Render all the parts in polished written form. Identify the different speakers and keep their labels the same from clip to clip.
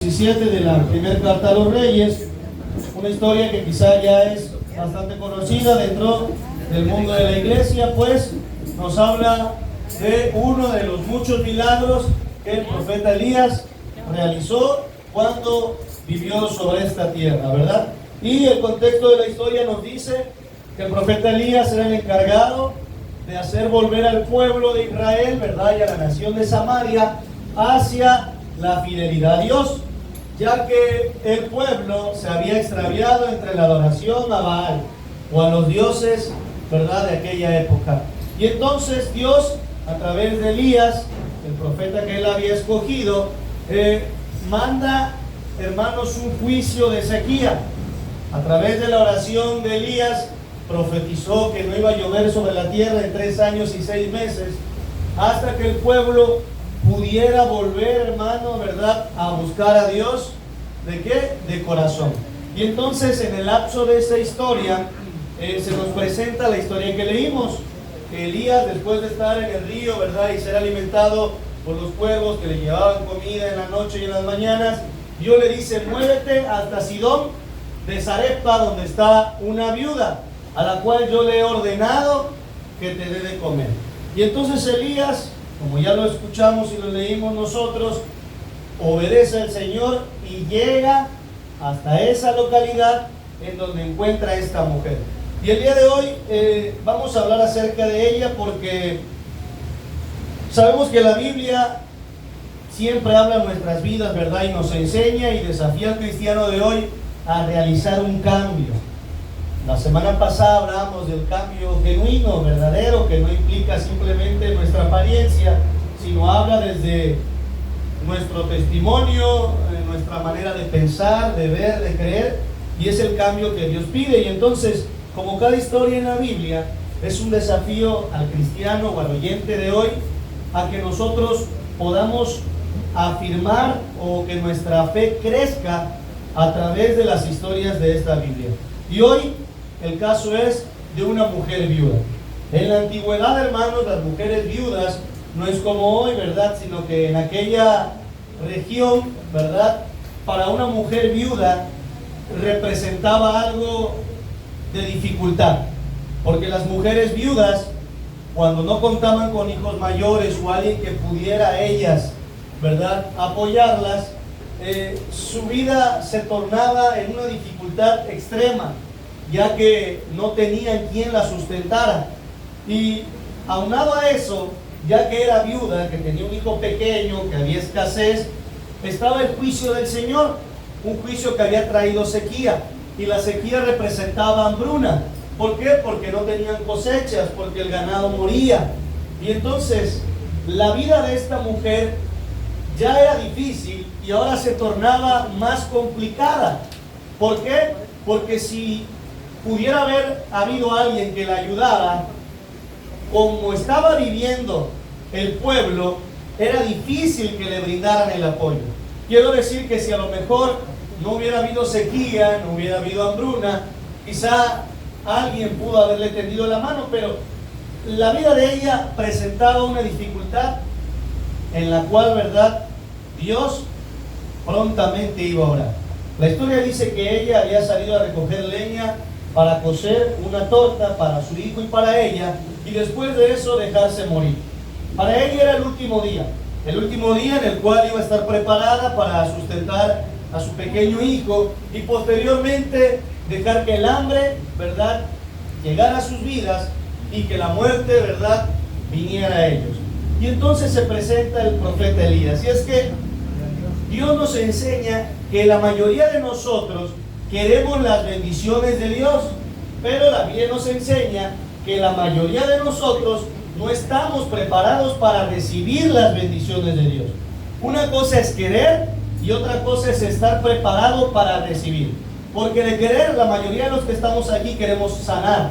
Speaker 1: 17 de la primera carta a los Reyes, una historia que quizá ya es bastante conocida dentro del mundo de la iglesia, pues nos habla de uno de los muchos milagros que el profeta Elías realizó cuando vivió sobre esta tierra, ¿verdad? Y el contexto de la historia nos dice que el profeta Elías era el encargado de hacer volver al pueblo de Israel, ¿verdad? Y a la nación de Samaria hacia la fidelidad a Dios, ya que el pueblo se había extraviado entre la adoración a Baal o a los dioses, ¿verdad?, de aquella época. Y entonces Dios, a través de Elías, el profeta que él había escogido, manda, hermanos, un juicio de sequía. A través de la oración de Elías, profetizó que no iba a llover sobre la tierra en 3 años y 6 meses, hasta que el pueblo pudiera volver, hermano, ¿verdad?, a buscar a Dios. ¿De qué? De corazón. Y entonces, en el lapso de esta historia, se nos presenta la historia que leímos. Elías, después de estar en el río, ¿verdad?, y ser alimentado por los cuervos que le llevaban comida en la noche y en las mañanas, Dios le dice: muévete hasta Sidón de Sarepta, donde está una viuda, a la cual yo le he ordenado que te dé de comer. Y entonces Elías, como ya lo escuchamos y lo leímos nosotros, obedece al Señor y llega hasta esa localidad en donde encuentra a esta mujer. Y el día de hoy vamos a hablar acerca de ella, porque sabemos que la Biblia siempre habla en nuestras vidas, ¿verdad? Y nos enseña y desafía al cristiano de hoy a realizar un cambio. La semana pasada hablamos del cambio genuino, verdadero, que no implica simplemente nuestra apariencia, sino habla desde nuestro testimonio, nuestra manera de pensar, de ver, de creer, y es el cambio que Dios pide. Y entonces, como cada historia en la Biblia, es un desafío al cristiano o al oyente de hoy a que nosotros podamos afirmar o que nuestra fe crezca a través de las historias de esta Biblia. Y hoy el caso es de una mujer viuda. En la antigüedad, hermanos, las mujeres viudas no es como hoy, ¿verdad?, sino que en aquella región, ¿verdad?, para una mujer viuda representaba algo de dificultad, porque las mujeres viudas, cuando no contaban con hijos mayores o alguien que pudiera ellas, ¿verdad?, apoyarlas, su vida se tornaba en una dificultad extrema, ya que no tenían quien la sustentara. Y aunado a eso, ya que era viuda, que tenía un hijo pequeño, que había escasez, estaba el juicio del Señor, un juicio que había traído sequía, y la sequía representaba hambruna. ¿Por qué? Porque no tenían cosechas, porque el ganado moría. Y entonces la vida de esta mujer ya era difícil y ahora se tornaba más complicada. ¿Por qué? Porque si pudiera haber habido alguien que la ayudara, como estaba viviendo el pueblo, era difícil que le brindaran el apoyo. Quiero decir que si a lo mejor no hubiera habido sequía, no hubiera habido hambruna, quizá alguien pudo haberle tendido la mano, pero la vida de ella presentaba una dificultad en la cual, ¿verdad?, Dios prontamente iba a orar. La historia dice que ella había salido a recoger leña para cocer una torta para su hijo y para ella, y después de eso dejarse morir. Para ella era el último día en el cual iba a estar preparada para sustentar a su pequeño hijo y posteriormente dejar que el hambre, ¿verdad?, llegara a sus vidas y que la muerte, ¿verdad?, viniera a ellos. Y entonces se presenta el profeta Elías. Y es que Dios nos enseña que la mayoría de nosotros queremos las bendiciones de Dios, pero la Biblia nos enseña que la mayoría de nosotros no estamos preparados para recibir las bendiciones de Dios. Una cosa es querer y otra cosa es estar preparado para recibir. Porque de querer, la mayoría de los que estamos aquí queremos sanar,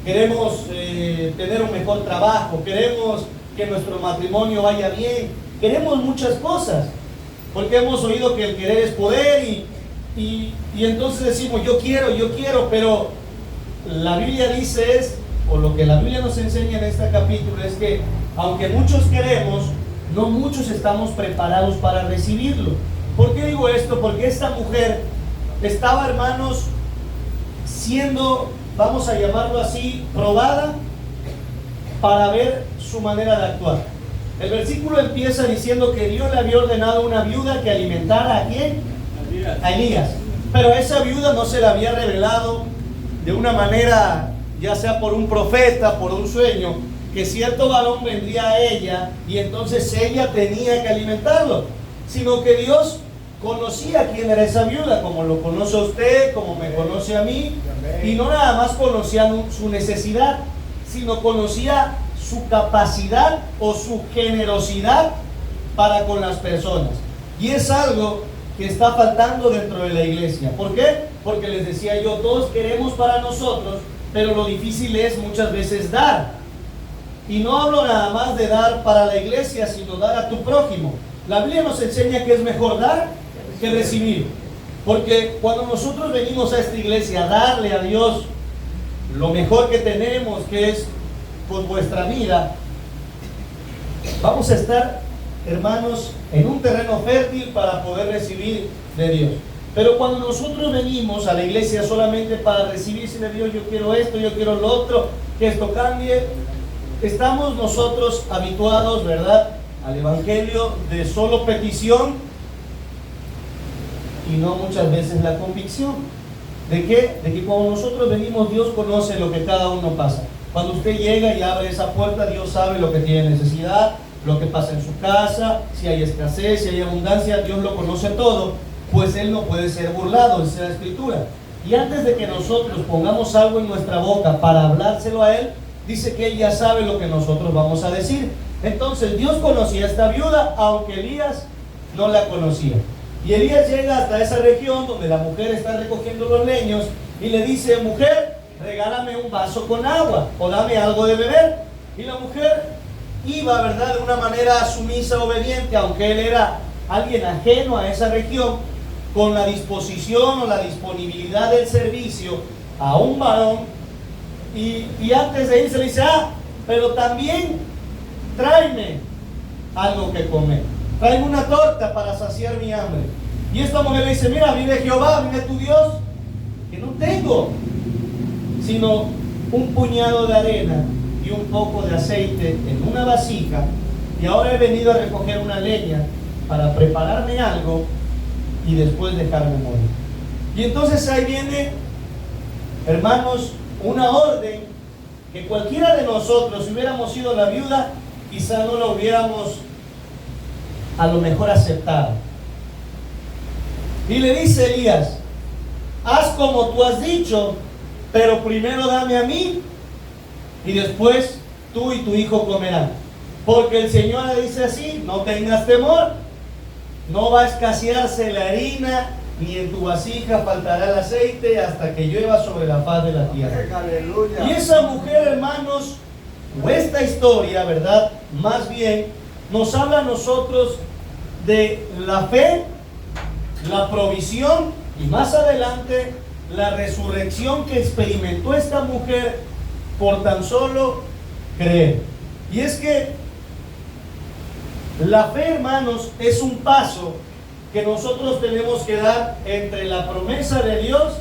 Speaker 1: queremos tener un mejor trabajo, queremos que nuestro matrimonio vaya bien, queremos muchas cosas, porque hemos oído que el querer es poder y entonces decimos yo quiero, pero la Biblia dice o lo que la Biblia nos enseña en este capítulo es que aunque muchos queremos, no muchos estamos preparados para recibirlo. ¿Por qué digo esto? Porque esta mujer estaba, hermanos, siendo, vamos a llamarlo así, probada para ver su manera de actuar. El versículo empieza diciendo que Dios le había ordenado a una viuda que alimentara ¿a quién? A Elías. Pero a esa viuda no se le había revelado de una manera, ya sea por un profeta, por un sueño, que cierto varón vendría a ella y entonces ella tenía que alimentarlo, sino que Dios conocía quién era esa viuda, como lo conoce a usted, como me conoce a mí, y no nada más conocía su necesidad, sino conocía su capacidad o su generosidad para con las personas. Y es algo que está faltando dentro de la iglesia. ¿Por qué? Porque les decía yo, todos queremos para nosotros, pero lo difícil es muchas veces dar. Y no hablo nada más de dar para la iglesia, sino dar a tu prójimo. La Biblia nos enseña que es mejor dar que recibir. Porque cuando nosotros venimos a esta iglesia a darle a Dios lo mejor que tenemos, que es pues vuestra vida, vamos a estar, hermanos, en un terreno fértil para poder recibir de Dios. Pero cuando nosotros venimos a la iglesia solamente para recibirse de Dios, yo quiero esto, yo quiero lo otro, que esto cambie, estamos nosotros habituados, ¿verdad?, al evangelio de solo petición y no muchas veces la convicción. ¿De qué? De que cuando nosotros venimos, Dios conoce lo que cada uno pasa. Cuando usted llega y abre esa puerta, Dios sabe lo que tiene necesidad, lo que pasa en su casa, si hay escasez, si hay abundancia, Dios lo conoce todo, pues Él no puede ser burlado, esa es la Escritura. Y antes de que nosotros pongamos algo en nuestra boca para hablárselo a Él, dice que Él ya sabe lo que nosotros vamos a decir. Entonces Dios conocía a esta viuda, aunque Elías no la conocía. Y Elías llega hasta esa región donde la mujer está recogiendo los leños y le dice: mujer, regálame un vaso con agua o dame algo de beber. Y la mujer iba, ¿verdad?, de una manera sumisa, obediente, aunque él era alguien ajeno a esa región, con la disposición o la disponibilidad del servicio a un varón. Y antes de irse le dice: pero también tráeme algo que comer, tráeme una torta para saciar mi hambre. Y esta mujer le dice: mira, vive Jehová, vive tu Dios, que no tengo sino un puñado de arena y un poco de aceite en una vasija, y ahora he venido a recoger una leña para prepararme algo y después dejarme morir. Y entonces ahí viene, hermanos, una orden que cualquiera de nosotros, si hubiéramos sido la viuda, quizá no lo hubiéramos a lo mejor aceptado. Y le dice Elías: haz como tú has dicho, pero primero dame a mí y después tú y tu hijo comerán. Porque el Señor le dice así: no tengas temor, no va a escasearse la harina, ni en tu vasija faltará el aceite hasta que llueva sobre la faz de la tierra. ¡Aleluya! Y esa mujer, hermanos, o esta historia, ¿verdad?, más bien nos habla a nosotros de la fe, la provisión y más adelante la resurrección que experimentó esta mujer por tan solo creer. Y es que la fe, hermanos, es un paso que nosotros tenemos que dar entre la promesa de Dios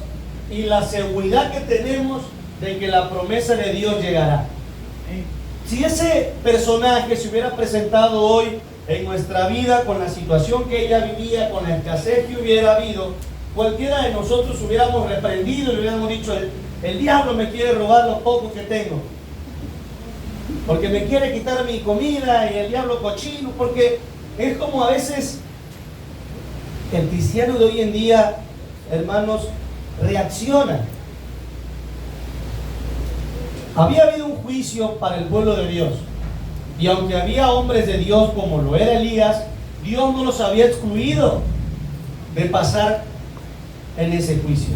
Speaker 1: y la seguridad que tenemos de que la promesa de Dios llegará. Si ese personaje se hubiera presentado hoy en nuestra vida con la situación que ella vivía, con la escasez que hubiera habido, cualquiera de nosotros hubiéramos reprendido y le hubiéramos dicho: el diablo me quiere robar lo poco que tengo, porque me quiere quitar mi comida, y el diablo cochino. Porque es como a veces el cristiano de hoy en día, hermanos, reacciona. Había habido un juicio para el pueblo de Dios, y aunque había hombres de Dios como lo era Elías, Dios no los había excluido de pasar en ese juicio.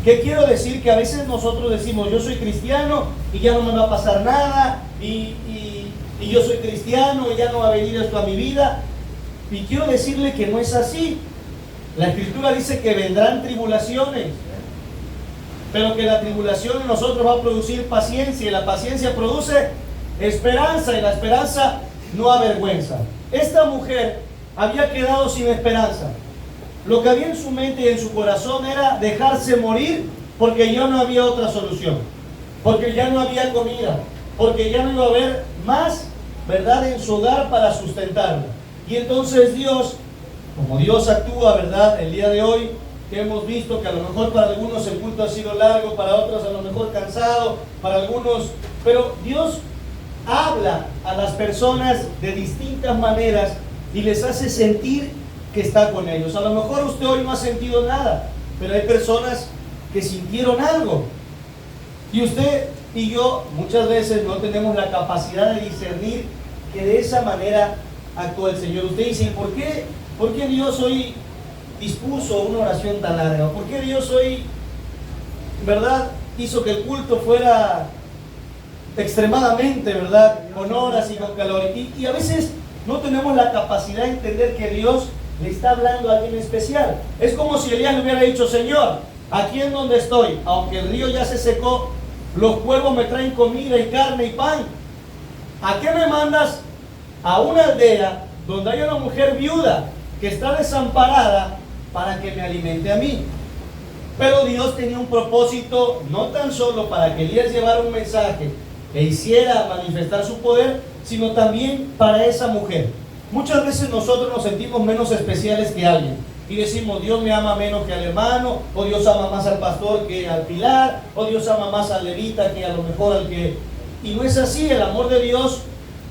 Speaker 1: ¿Qué quiero decir? Que a veces nosotros decimos: yo soy cristiano y ya no me va a pasar nada, y yo soy cristiano y ya no va a venir esto a mi vida. Y quiero decirle que no es así. La Escritura dice que vendrán tribulaciones, pero que la tribulación en nosotros va a producir paciencia, y la paciencia produce esperanza, y la esperanza no avergüenza. Esta mujer había quedado sin esperanza. Lo que había en su mente y en su corazón era dejarse morir porque ya no había otra solución, porque ya no había comida, porque ya no iba a haber más, ¿verdad?, en su hogar para sustentarla. Y entonces Dios, como Dios actúa, ¿verdad?, el día de hoy, que hemos visto que a lo mejor para algunos el culto ha sido largo, para otros a lo mejor cansado, para algunos, pero Dios habla a las personas de distintas maneras y les hace sentir que está con ellos. A lo mejor usted hoy no ha sentido nada, pero hay personas que sintieron algo. Y usted y yo muchas veces no tenemos la capacidad de discernir que de esa manera actúa el Señor. Usted dice, ¿por qué Dios hoy dispuso una oración tan larga? ¿Por qué Dios hoy, verdad, hizo que el culto fuera extremadamente, verdad, con horas y con calor? Y a veces no tenemos la capacidad de entender que Dios le está hablando a alguien especial. Es como si Elías le hubiera dicho, Señor, aquí en donde estoy, aunque el río ya se secó, los cuervos me traen comida y carne y pan. ¿A qué me mandas? A una aldea donde hay una mujer viuda que está desamparada para que me alimente a mí. Pero Dios tenía un propósito, no tan solo para que Elías llevara un mensaje e hiciera manifestar su poder, sino también para esa mujer. Muchas veces nosotros nos sentimos menos especiales que alguien y decimos, Dios me ama menos que al hermano, o Dios ama más al pastor que al pilar, o Dios ama más al levita que a lo mejor al que... Y no es así. El amor de Dios,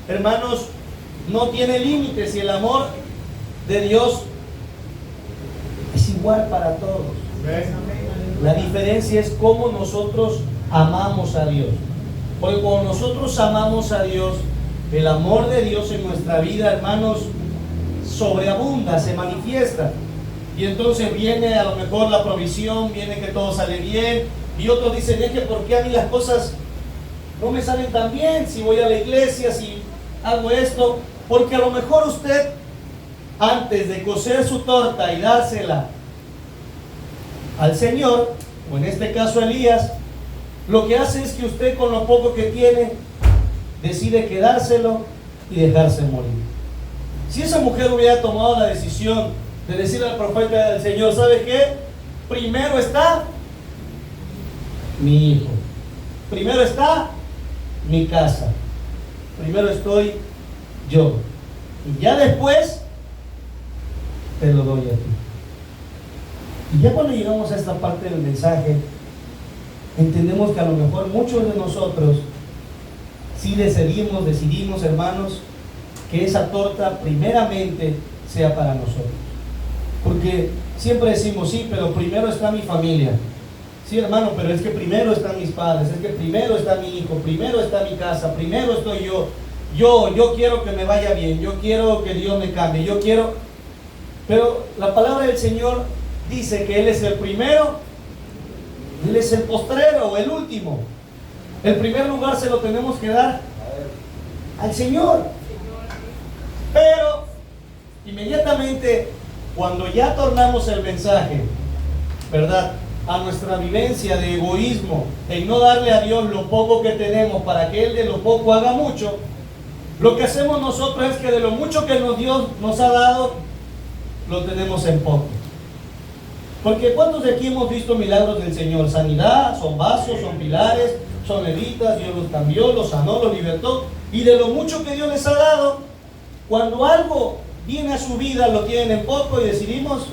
Speaker 1: hermanos, no tiene límites, y el amor de Dios es igual para todos. La diferencia es cómo nosotros amamos a Dios. Porque cuando nosotros amamos a Dios, el amor de Dios en nuestra vida, hermanos, sobreabunda, se manifiesta. Y entonces viene a lo mejor la provisión, viene que todo sale bien. Y otros dicen, es que ¿por qué a mí las cosas no me salen tan bien? Si voy a la iglesia, si hago esto. Porque a lo mejor usted, antes de cocer su torta y dársela al Señor, o en este caso a Elías, lo que hace es que usted con lo poco que tiene decide quedárselo y dejarse morir. Si esa mujer hubiera tomado la decisión de decirle al profeta del Señor, ¿sabe qué? Primero está mi hijo, primero está mi casa, primero estoy yo, y ya después te lo doy a ti. Y ya cuando llegamos a esta parte del mensaje, entendemos que a lo mejor muchos de nosotros sí decidimos, hermanos, que esa torta primeramente sea para nosotros. Porque siempre decimos, sí, pero primero está mi familia. Sí, hermano, pero es que primero están mis padres, es que primero está mi hijo, primero está mi casa, primero estoy yo. Yo quiero que me vaya bien, yo quiero que Dios me cambie, yo quiero... Pero la palabra del Señor dice que Él es el primero, Él es el postrero o el último. El primer lugar se lo tenemos que dar al Señor. Pero inmediatamente, cuando ya tornamos el mensaje, ¿verdad?, a nuestra vivencia de egoísmo, en no darle a Dios lo poco que tenemos para que Él de lo poco haga mucho, lo que hacemos nosotros es que de lo mucho que Dios nos ha dado, lo tenemos en poco. Porque ¿cuántos de aquí hemos visto milagros del Señor? Sanidad, son vasos, son pilares, son levitas, Dios los cambió, los sanó, los libertó. Y de lo mucho que Dios les ha dado, cuando algo viene a su vida, lo tienen en poco y decidimos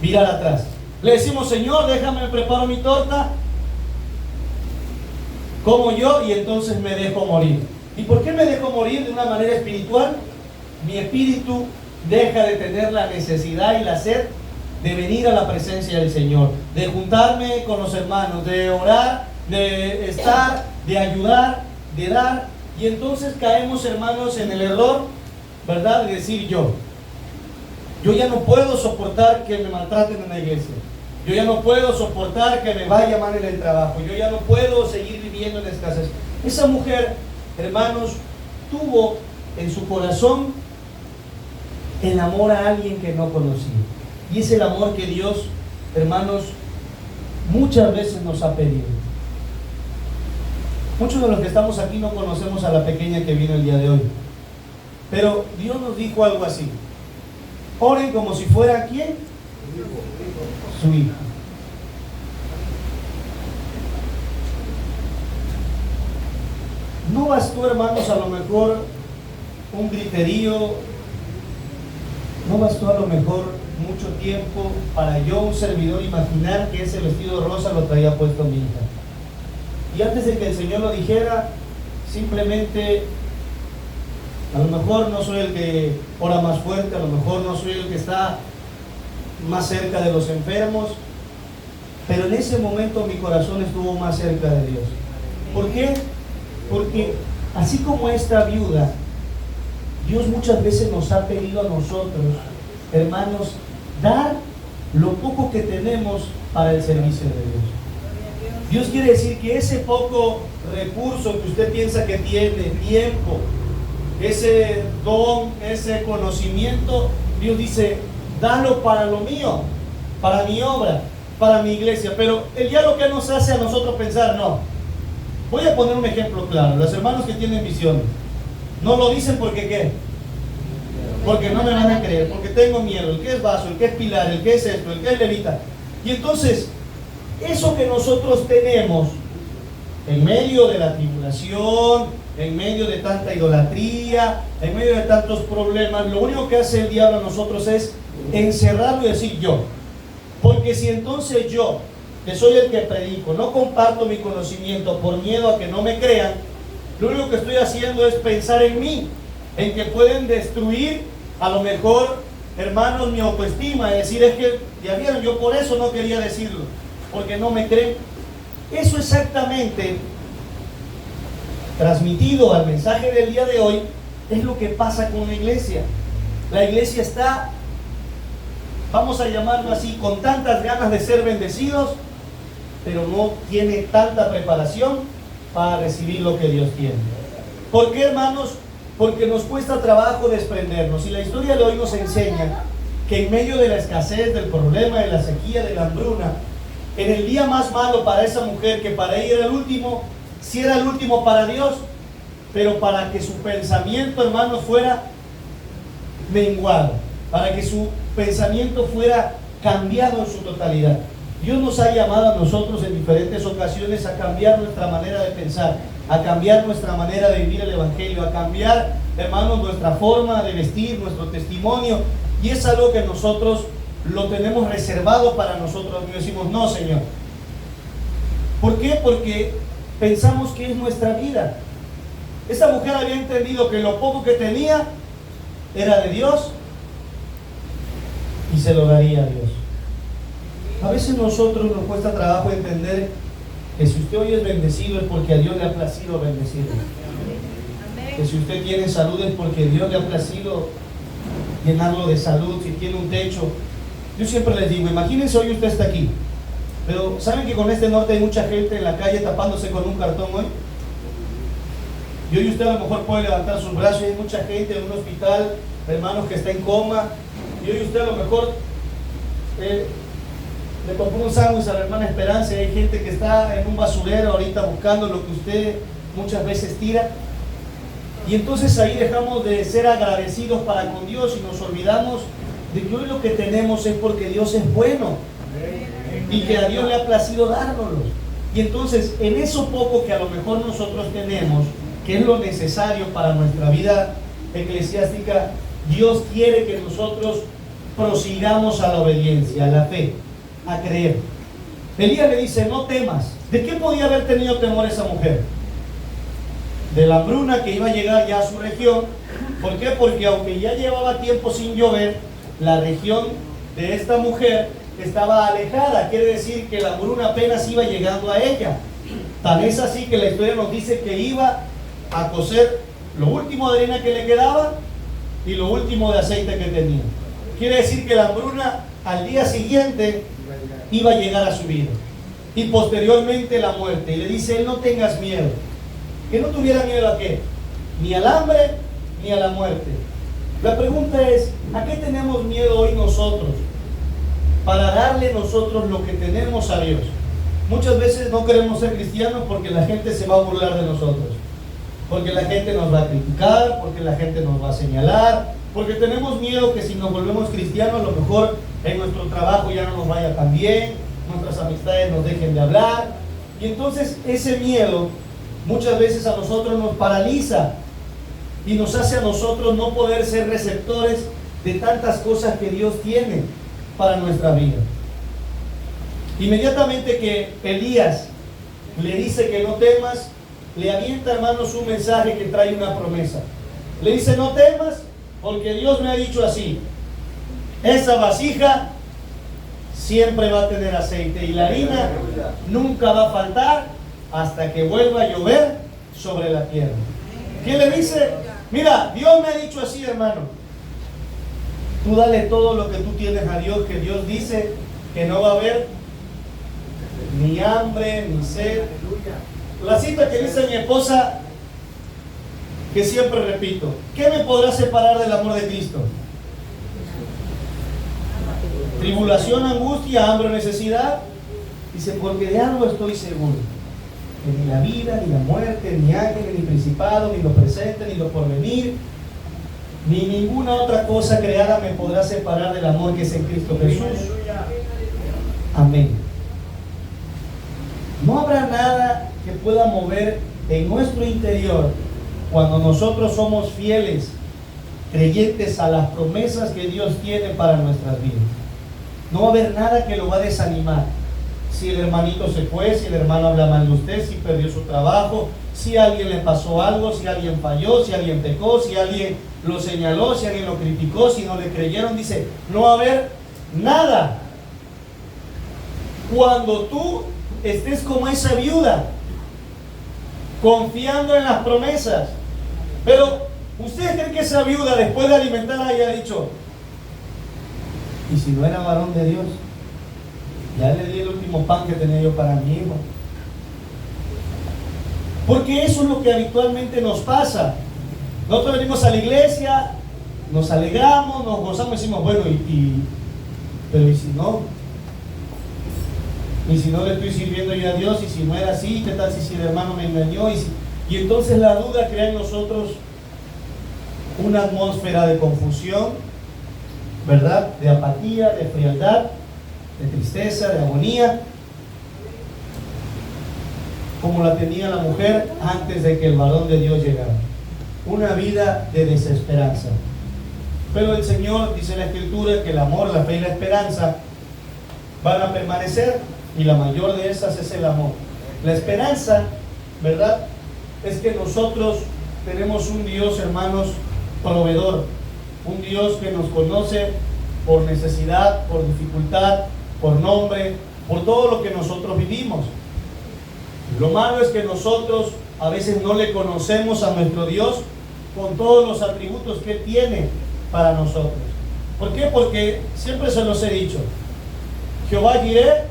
Speaker 1: mirar atrás. Le decimos, Señor, déjame, preparo mi torta, como yo, y entonces me dejo morir. ¿Y por qué me dejo morir de una manera espiritual? Mi espíritu deja de tener la necesidad y la sed de venir a la presencia del Señor, de juntarme con los hermanos, de orar, de estar, de ayudar, de dar. Y entonces caemos, hermanos, en el error, ¿verdad?, de decir yo ya no puedo soportar que me maltraten en la iglesia, yo ya no puedo soportar que me vaya mal en el trabajo, yo ya no puedo seguir viviendo en escasez. Esa mujer, hermanos, tuvo en su corazón el amor a alguien que no conocía. Y es el amor que Dios, hermanos, muchas veces nos ha pedido. Muchos de los que estamos aquí no conocemos a la pequeña que vino el día de hoy. Pero Dios nos dijo algo así: oren como si fuera ¿quién? Su hijo. No bastó, hermanos, a lo mejor un griterío, no bastó a lo mejor mucho tiempo para yo, un servidor, imaginar que ese vestido rosa lo traía puesto mi hija. Y antes de que el Señor lo dijera, simplemente, a lo mejor no soy el que ora más fuerte, a lo mejor no soy el que está más cerca de los enfermos, pero en ese momento mi corazón estuvo más cerca de Dios. ¿Por qué? Porque así como esta viuda, Dios muchas veces nos ha pedido a nosotros, hermanos, dar lo poco que tenemos para el servicio de Dios. Dios quiere decir que ese poco recurso que usted piensa que tiene, tiempo, ese don, ese conocimiento, Dios dice, dalo para lo mío, para mi obra, para mi iglesia. Pero el diálogo que nos hace a nosotros pensar, no. Voy a poner un ejemplo claro. Los hermanos que tienen visiones no lo dicen porque ¿qué? Porque no me van a creer, porque tengo miedo. El que es vaso, el que es pilar, el que es esto, el que es levita. Y entonces, eso que nosotros tenemos en medio de la tribulación, en medio de tanta idolatría, en medio de tantos problemas, lo único que hace el diablo a nosotros es encerrarlo y decir yo. Porque si entonces yo, que soy el que predico, no comparto mi conocimiento por miedo a que no me crean, lo único que estoy haciendo es pensar en mí, en que pueden destruir a lo mejor, hermanos, mi autoestima, es decir, es que ya vieron, yo por eso no quería decirlo, porque no me creen. Eso exactamente, transmitido al mensaje del día de hoy, es lo que pasa con la iglesia. La iglesia está, vamos a llamarlo así, con tantas ganas de ser bendecidos, pero no tiene tanta preparación para recibir lo que Dios tiene. ¿Por qué, hermanos? Porque nos cuesta trabajo desprendernos. Y la historia de hoy nos enseña que en medio de la escasez, del problema, de la sequía, de la hambruna, en el día más malo para esa mujer, que para ella era el último, sí era el último para Dios, pero para que su pensamiento, hermanos, fuera menguado, para que su pensamiento fuera cambiado en su totalidad. Dios nos ha llamado a nosotros en diferentes ocasiones a cambiar nuestra manera de pensar, a cambiar nuestra manera de vivir el Evangelio, a cambiar, hermanos, nuestra forma de vestir, nuestro testimonio, y es algo que nosotros lo tenemos reservado para nosotros. Y decimos, no, Señor. ¿Por qué? Porque pensamos que es nuestra vida. Esta mujer había entendido que lo poco que tenía era de Dios y se lo daría a Dios. A veces nosotros nos cuesta trabajo entender que si usted hoy es bendecido es porque a Dios le ha placido bendecirlo. Que si usted tiene salud es porque Dios le ha placido llenarlo de salud. Si tiene un techo, yo siempre les digo, imagínense hoy usted está aquí, pero ¿saben que con este norte hay mucha gente en la calle tapándose con un cartón hoy? Y hoy usted a lo mejor puede levantar sus brazos y hay mucha gente en un hospital, hermanos, que está en coma, y hoy usted a lo mejor le compró un sándwich a la hermana Esperanza y hay gente que está en un basurero ahorita buscando lo que usted muchas veces tira. Y entonces ahí dejamos de ser agradecidos para con Dios y nos olvidamos de que hoy lo que tenemos es porque Dios es bueno y que a Dios le ha placido dárnoslo. Y entonces en eso poco que a lo mejor nosotros tenemos, que es lo necesario para nuestra vida eclesiástica, Dios quiere que nosotros prosigamos a la obediencia, a la fe, a creer. Elías le dice, no temas. ¿De qué podía haber tenido temor esa mujer? De la hambruna que iba a llegar ya a su región. ¿Por qué? Porque aunque ya llevaba tiempo sin llover, la región de esta mujer estaba alejada. Quiere decir que la hambruna apenas iba llegando a ella. Tan es así que la historia nos dice que iba a cocer lo último de harina que le quedaba y lo último de aceite que tenía. Quiere decir que la hambruna al día siguiente iba a llegar a su vida y posteriormente la muerte. Y le dice, él, no tengas miedo. Que no tuviera miedo a qué, ni al hambre ni a la muerte. La pregunta es, ¿a qué tenemos miedo hoy nosotros para darle nosotros lo que tenemos a Dios? Muchas veces no queremos ser cristianos porque la gente se va a burlar de nosotros, porque la gente nos va a criticar, porque la gente nos va a señalar, porque tenemos miedo que si nos volvemos cristianos a lo mejor en nuestro trabajo ya no nos vaya tan bien, nuestras amistades nos dejen de hablar. Y entonces ese miedo muchas veces a nosotros nos paraliza y nos hace a nosotros no poder ser receptores de tantas cosas que Dios tiene para nuestra vida. Inmediatamente que Elías le dice que no temas, le avienta, hermanos, un mensaje que trae una promesa. Le dice: no temas, porque Dios me ha dicho así: esa vasija siempre va a tener aceite y la harina nunca va a faltar hasta que vuelva a llover sobre la tierra. ¿Quién le dice? Mira, Dios me ha dicho así, hermano. Tú dale todo lo que tú tienes a Dios, que Dios dice que no va a haber ni hambre, ni sed. La cita que dice mi esposa, que siempre repito: ¿qué me podrá separar del amor de Cristo? Tribulación, angustia, hambre o necesidad. Dice: porque de algo estoy seguro, que ni la vida, ni la muerte, ni ángeles, ni principado, ni lo presente, ni lo porvenir, ni ninguna otra cosa creada me podrá separar del amor que es en Cristo Jesús. Amén. No habrá nada que pueda mover en nuestro interior cuando nosotros somos fieles, creyentes a las promesas que Dios tiene para nuestras vidas. No va a haber nada que lo va a desanimar. Si el hermanito se fue, si el hermano habla mal de usted, si perdió su trabajo, si a alguien le pasó algo, si alguien falló, si alguien pecó, si alguien lo señaló, si alguien lo criticó, si no le creyeron, dice: no va a haber nada. Cuando tú estés como esa viuda, confiando en las promesas. Pero ¿ustedes creen que esa viuda, después de alimentar, haya dicho: y si no era varón de Dios, ya le di el último pan que tenía yo para mi hijo? Porque eso es lo que habitualmente nos pasa. Nosotros venimos a la iglesia, nos alegramos, nos gozamos y decimos: bueno, pero ¿y si no? Y si no le estoy sirviendo yo a Dios, y si no era así, ¿qué tal si el hermano me engañó? Y entonces la duda crea en nosotros una atmósfera de confusión, ¿verdad? De apatía, de frialdad, de tristeza, de agonía, como la tenía la mujer antes de que el varón de Dios llegara. Una vida de desesperanza. Pero el Señor, dice la Escritura, que el amor, la fe y la esperanza van a permanecer, y la mayor de esas es el amor. La esperanza, ¿verdad?, es que nosotros tenemos un Dios, hermanos, proveedor, un Dios que nos conoce por necesidad, por dificultad, por nombre, por todo lo que nosotros vivimos. Lo malo es que nosotros a veces no le conocemos a nuestro Dios con todos los atributos que Él tiene para nosotros. ¿Por qué? Porque siempre se los he dicho: Jehová Jireh,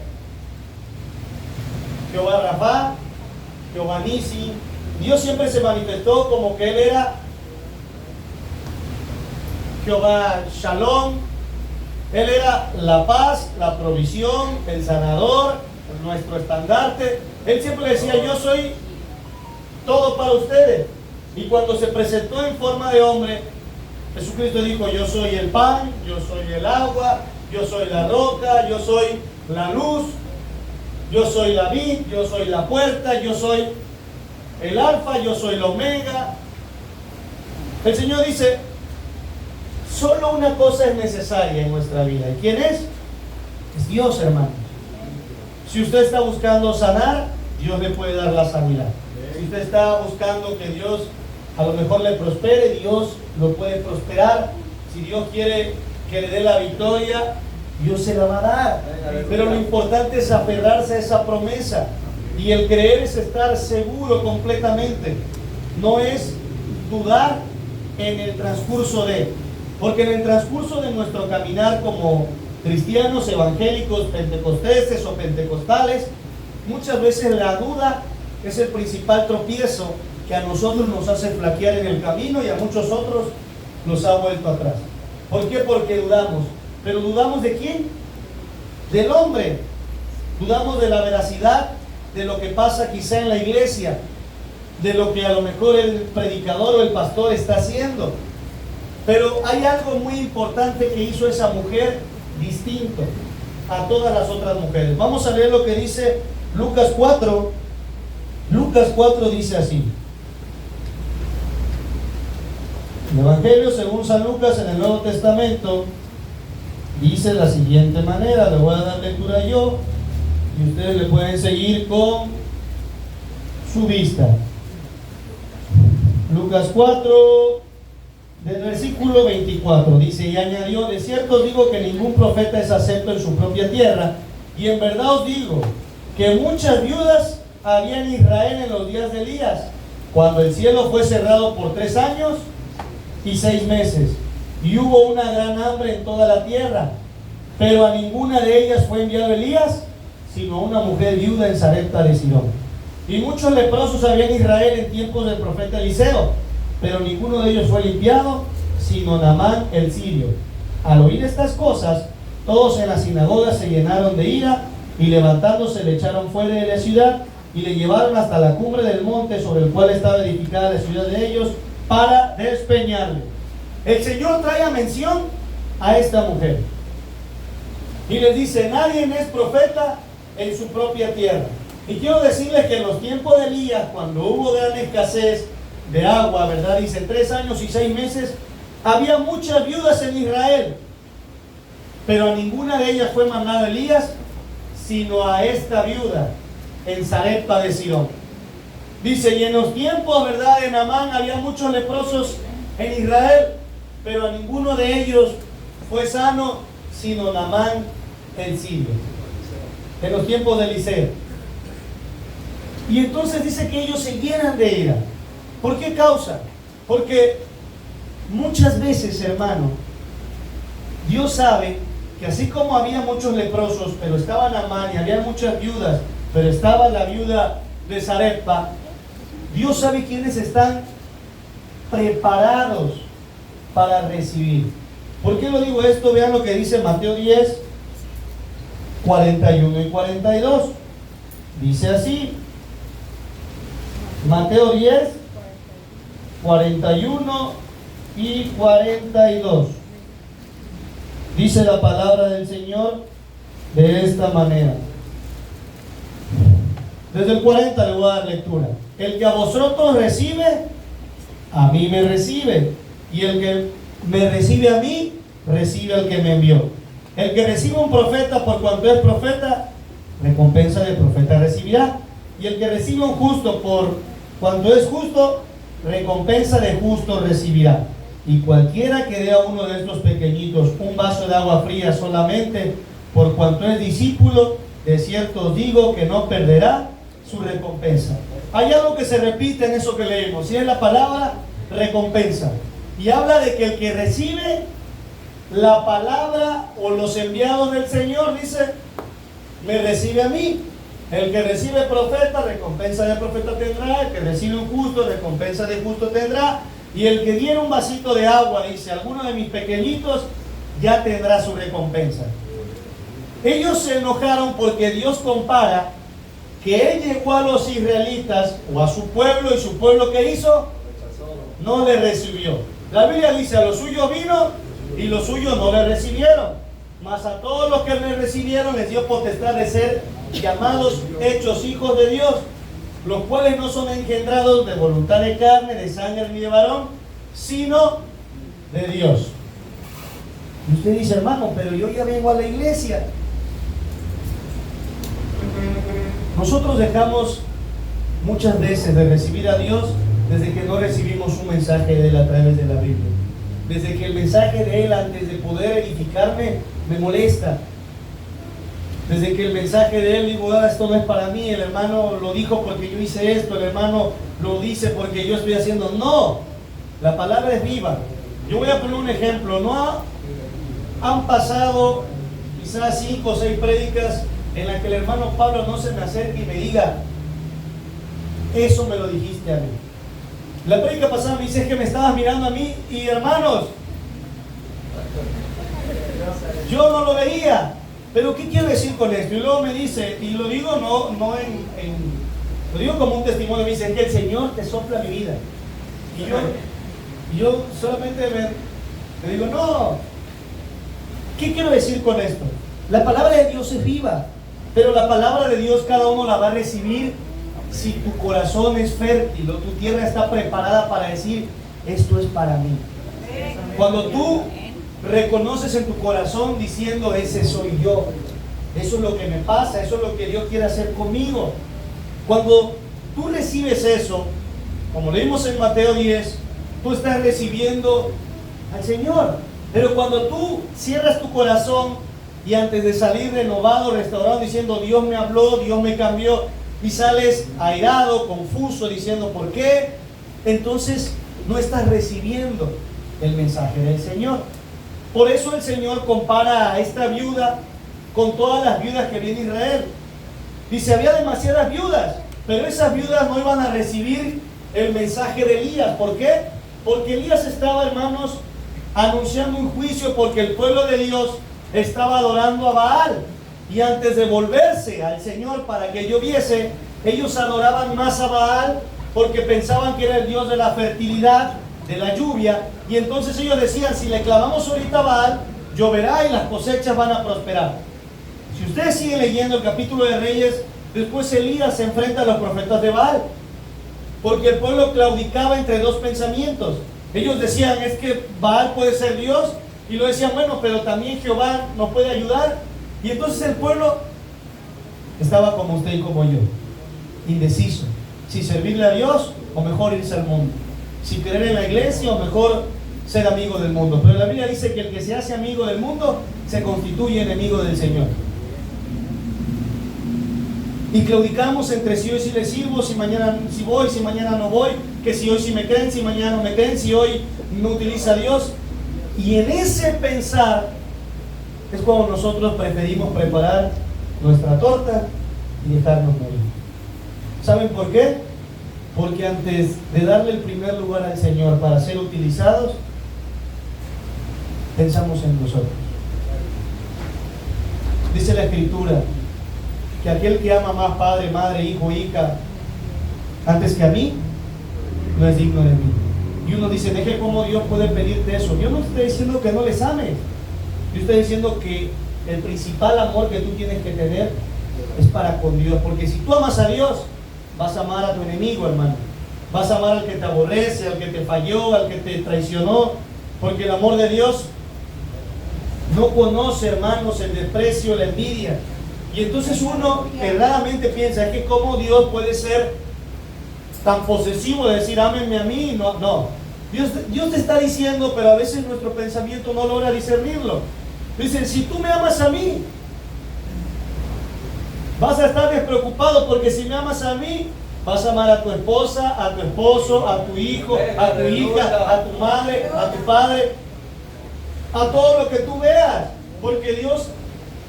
Speaker 1: Jehová Rafa, Jehová Nisi. Dios siempre se manifestó como que Él era Jehová Shalom. Él era la paz, la provisión, el sanador, nuestro estandarte. Él siempre decía: yo soy todo para ustedes. Y cuando se presentó en forma de hombre, Jesucristo dijo: yo soy el pan, yo soy el agua, yo soy la roca, yo soy la luz, yo soy la vid, yo soy la puerta, yo soy el alfa, yo soy la omega. El Señor dice: solo una cosa es necesaria en nuestra vida. ¿Y quién es? Es Dios, hermano. Si usted está buscando sanar, Dios le puede dar la sanidad. Si usted está buscando que Dios a lo mejor le prospere, Dios lo puede prosperar. Si Dios quiere que le dé la victoria, Dios se la va a dar. Pero lo importante es aferrarse a esa promesa. Y el creer es estar seguro completamente. No es dudar en el transcurso de. Porque en el transcurso de nuestro caminar como cristianos, evangélicos, pentecosteses o pentecostales, muchas veces la duda es el principal tropiezo que a nosotros nos hace flaquear en el camino, y a muchos otros nos ha vuelto atrás. ¿Por qué? Porque dudamos. ¿Pero dudamos de quién? Del hombre. Dudamos de la veracidad de lo que pasa quizá en la iglesia, de lo que a lo mejor el predicador o el pastor está haciendo. Pero hay algo muy importante que hizo esa mujer distinto a todas las otras mujeres. Vamos a leer lo que dice Lucas 4. Lucas 4 dice así. El Evangelio según San Lucas en el Nuevo Testamento dice de la siguiente manera. Le voy a dar lectura yo y ustedes le pueden seguir con su vista. Lucas 4, del versículo 24, dice: y añadió: de cierto os digo que ningún profeta es acepto en su propia tierra, y en verdad os digo que muchas viudas había en Israel en los días de Elías, cuando el cielo fue cerrado por 3 años y 6 meses, y hubo una gran hambre en toda la tierra, pero a ninguna de ellas fue enviado Elías, sino una mujer viuda en Sarepta de Sidón. Y muchos leprosos había en Israel en tiempos del profeta Eliseo, pero ninguno de ellos fue limpiado, sino Naamán el sirio. Al oír estas cosas, todos en la sinagoga se llenaron de ira, y levantándose le echaron fuera de la ciudad, y le llevaron hasta la cumbre del monte sobre el cual estaba edificada la ciudad de ellos, para despeñarle. El Señor trae a mención a esta mujer, y les dice: nadie es profeta en su propia tierra. Y quiero decirles que en los tiempos de Elías, cuando hubo gran escasez de agua, ¿verdad? Dice 3 años y 6 meses, había muchas viudas en Israel, pero a ninguna de ellas fue mandado Elías, sino a esta viuda en Sarepta de Sidón. Dice: y en los tiempos, ¿verdad?, de Naamán había muchos leprosos en Israel, pero a ninguno de ellos fue sano, sino Naamán el sirio. En los tiempos de Eliseo. Y entonces dice que ellos se llenan de ira. ¿Por qué causa? Porque muchas veces, hermano, Dios sabe que así como había muchos leprosos, pero estaba Naamán, y había muchas viudas, pero estaba la viuda de Sarepta, Dios sabe quiénes están preparados para recibir. ¿Por qué lo digo esto? Vean lo que dice Mateo 10, 41 y 42. Dice así. Mateo 10, 41 y 42. Dice la palabra del Señor de esta manera. Desde el 40 le voy a dar lectura. El que a vosotros recibe, a mí me recibe. Y el que me recibe a mí, recibe al que me envió. El que recibe un profeta por cuanto es profeta, recompensa de profeta recibirá. Y el que recibe un justo por cuanto es justo, recompensa de justo recibirá. Y cualquiera que dé a uno de estos pequeñitos un vaso de agua fría solamente por cuanto es discípulo, de cierto os digo que no perderá su recompensa. Hay algo que se repite en eso que leemos, y es la palabra recompensa. Y habla de que el que recibe la palabra o los enviados del Señor, dice, me recibe a mí. El que recibe profeta, recompensa de profeta tendrá. El que recibe un justo, recompensa de justo tendrá. Y el que diera un vasito de agua, dice, alguno de mis pequeñitos, ya tendrá su recompensa. Ellos se enojaron porque Dios compara que Él llegó a los israelitas o a su pueblo, y su pueblo, ¿qué hizo? No le recibió. La Biblia dice: a los suyos vino y los suyos no le recibieron. Mas a todos los que le recibieron les dio potestad de ser llamados, hechos hijos de Dios, los cuales no son engendrados de voluntad de carne, de sangre ni de varón, sino de Dios. Y usted dice: hermano, pero yo ya vengo a la iglesia. Nosotros dejamos muchas veces de recibir a Dios desde que no recibimos un mensaje de Él a través de la Biblia. Desde que el mensaje de Él, antes de poder edificarme, me molesta. Desde que el mensaje de Él, digo, esto no es para mí, el hermano lo dijo porque yo hice esto, el hermano lo dice porque yo estoy haciendo. No, la palabra es viva. Yo voy a poner un ejemplo. Han pasado quizás 5 o 6 prédicas en las que el hermano Pablo no se me acerque y me diga: eso me lo dijiste a mí. La prédica pasada me dice: es que me estabas mirando a mí, y hermanos, yo no lo veía. Pero ¿qué quiero decir con esto? Y luego me dice, y lo digo lo digo como un testimonio, me dice: es que el Señor te sopla mi vida. Y yo solamente me digo: no, ¿Qué quiero decir con esto? La palabra de Dios es viva, pero la palabra de Dios cada uno la va a recibir si tu corazón es fértil o tu tierra está preparada para decir, esto es para mí. Cuando tú reconoces en tu corazón diciendo, ese soy yo, eso es lo que me pasa, eso es lo que Dios quiere hacer conmigo. Cuando tú recibes eso, como leímos en Mateo 10, tú estás recibiendo al Señor. Pero cuando tú cierras tu corazón y antes de salir renovado, restaurado, diciendo, Dios me habló, Dios me cambió, y sales airado, confuso, diciendo, ¿por qué? Entonces no estás recibiendo el mensaje del Señor. Por eso el Señor compara a esta viuda con todas las viudas que viene Israel. Dice, había demasiadas viudas, pero esas viudas no iban a recibir el mensaje de Elías. ¿Por qué? Porque Elías estaba, hermanos, anunciando un juicio porque el pueblo de Dios estaba adorando a Baal. Y antes de volverse al Señor para que lloviese, ellos adoraban más a Baal porque pensaban que era el Dios de la fertilidad, de la lluvia. Y entonces ellos decían, si le clavamos ahorita a Baal, lloverá y las cosechas van a prosperar. Si ustedes siguen leyendo el capítulo de Reyes, después Elías se enfrenta a los profetas de Baal, porque el pueblo claudicaba entre dos pensamientos. Ellos decían, es que Baal puede ser Dios, y lo decían, bueno, pero también Jehová nos puede ayudar. Y entonces el pueblo estaba como usted y como yo, indeciso, si servirle a Dios o mejor irse al mundo, si creer en la iglesia o mejor ser amigo del mundo. Pero la Biblia dice que el que se hace amigo del mundo se constituye enemigo del Señor. Y claudicamos entre si hoy sí le sirvo, si mañana sí voy, si mañana no voy, que si hoy sí me creen, si mañana no me creen, si hoy no utiliza a Dios. Y en ese pensar es cuando nosotros preferimos preparar nuestra torta y dejarnos morir. ¿Saben por qué? Porque antes de darle el primer lugar al Señor para ser utilizados, pensamos en nosotros. Dice la Escritura que aquel que ama más padre, madre, hijo, hija, antes que a mí, no es digno de mí. Y uno dice, deje cómo Dios puede pedirte eso. Yo no estoy diciendo que no les ames. Yo estoy diciendo que el principal amor que tú tienes que tener es para con Dios. Porque si tú amas a Dios, vas a amar a tu enemigo, hermano. Vas a amar al que te aborrece, al que te falló, al que te traicionó. Porque el amor de Dios no conoce, hermanos, el desprecio, la envidia. Y entonces uno erradamente piensa, es que cómo Dios puede ser tan posesivo de decir, ámenme a mí. No. Dios te está diciendo, pero a veces nuestro pensamiento no logra discernirlo. Dicen, si tú me amas a mí, vas a estar despreocupado, porque si me amas a mí, vas a amar a tu esposa, a tu esposo, a tu hijo, a tu hija, a tu madre, a tu padre, a todo lo que tú veas, porque Dios,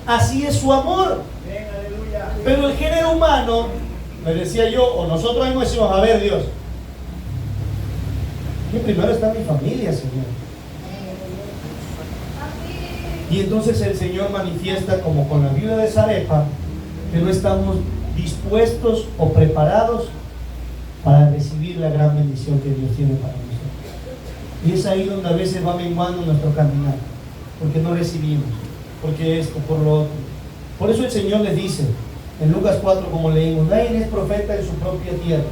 Speaker 1: así es su amor. Pero el género humano, me decía yo, o nosotros mismos decimos, a ver, Dios, que primero está mi familia, Señor. Y entonces el Señor manifiesta, como con la viuda de Sarepta, que no estamos dispuestos o preparados para recibir la gran bendición que Dios tiene para nosotros. Y es ahí donde a veces va menguando nuestro caminar, porque no recibimos, porque esto, por lo otro. Por eso el Señor les dice, en Lucas 4, como leímos, nadie es profeta en su propia tierra.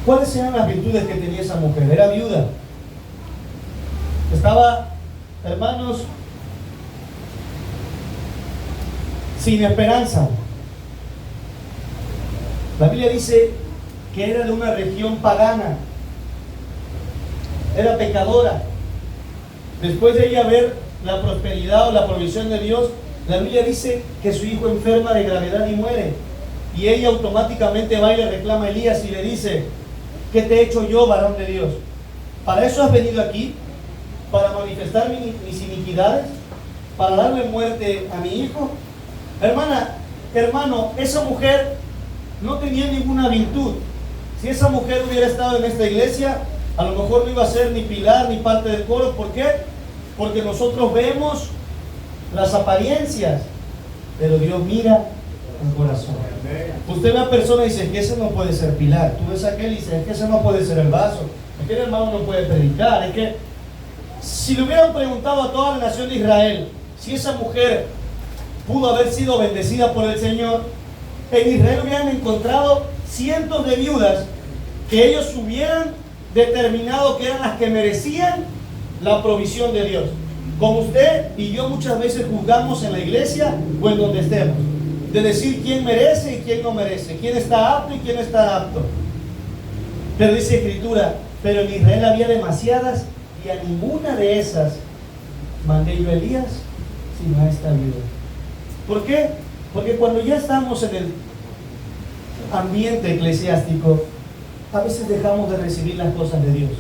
Speaker 1: ¿Cuáles eran las virtudes que tenía esa mujer? Era viuda. Estaba, hermanos, sin esperanza. La Biblia dice que era de una región pagana. Era pecadora. Después de ella ver la prosperidad o la provisión de Dios, la Biblia dice que su hijo enferma de gravedad y muere. Y ella automáticamente va y le reclama a Elías y le dice, ¿qué te he hecho yo, varón de Dios? ¿Para eso has venido aquí? ¿Para manifestar mis iniquidades? ¿Para darle muerte a mi hijo? Hermano, esa mujer no tenía ninguna virtud. Si esa mujer hubiera estado en esta iglesia, a lo mejor no iba a ser ni pilar ni parte del coro. ¿Por qué? Porque nosotros vemos las apariencias, pero Dios mira el corazón. Usted ve a personas y dice que ese no puede ser pilar. Tú ves a aquel y dices que ese no puede ser el vaso. Es que el hermano no puede predicar. Es que Si le hubieran preguntado a toda la nación de Israel si esa mujer pudo haber sido bendecida por el Señor, en Israel hubieran encontrado cientos de viudas que ellos hubieran determinado que eran las que merecían la provisión de Dios. Como usted y yo muchas veces juzgamos en la iglesia o en donde estemos, de decir quién merece y quién no merece, quién está apto y quién no está apto. Pero dice Escritura, pero en Israel había demasiadas y a ninguna de esas mandé yo a Elías, sino a esta viuda. ¿Por qué? Porque cuando ya estamos en el ambiente eclesiástico, a veces dejamos de recibir las cosas de Dios.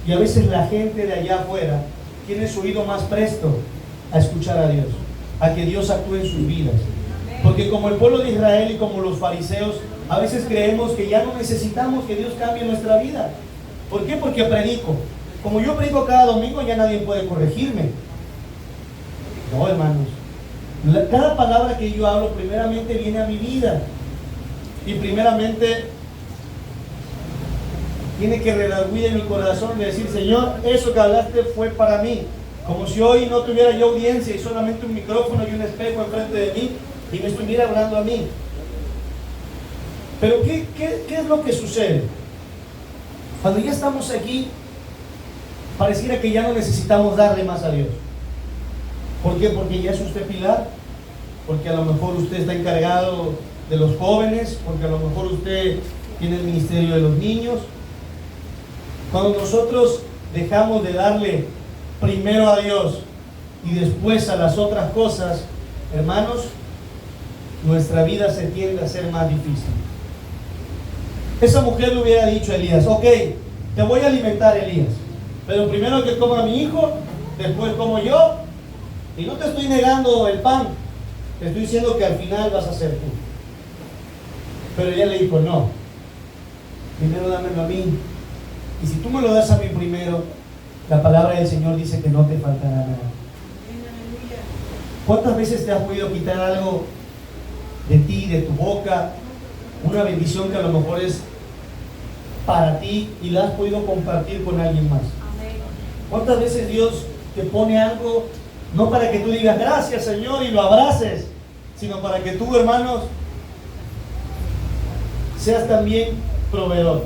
Speaker 1: Y a veces la gente de allá afuera tiene su oído más presto a escuchar a Dios, a que Dios actúe en sus vidas. Porque como el pueblo de Israel y como los fariseos, a veces creemos que ya no necesitamos que Dios cambie nuestra vida. ¿Por qué? Porque predico. Como yo predico cada domingo, ya nadie puede corregirme. No, hermanos. Cada palabra que yo hablo primeramente viene a mi vida. Y primeramente tiene que redarguir en mi corazón de decir, Señor, eso que hablaste fue para mí. Como si hoy no tuviera yo audiencia y solamente un micrófono y un espejo enfrente de mí y me estuviera hablando a mí. Pero ¿qué es lo que sucede? Cuando ya estamos aquí, pareciera que ya no necesitamos darle más a Dios. ¿Por qué? Porque ya es usted pilar, porque a lo mejor usted está encargado de los jóvenes, porque a lo mejor usted tiene el ministerio de los niños. Cuando nosotros dejamos de darle primero a Dios y después a las otras cosas, hermanos, nuestra vida se tiende a ser más difícil. Esa mujer le hubiera dicho a Elías, ok, te voy a alimentar, Elías, pero primero que coma mi hijo, después como yo, y no te estoy negando el pan, te estoy diciendo que al final vas a ser tú. Pero ella le dijo, no, primero dámelo a mí, y si tú me lo das a mí primero, la palabra del Señor dice que no te faltará nada. ¿Cuántas veces te has podido quitar algo de ti, de tu boca, una bendición que a lo mejor es para ti y la has podido compartir con alguien más? ¿Cuántas veces Dios te pone algo, no para que tú digas gracias Señor y lo abraces, sino para que tú, hermanos, seas también proveedor?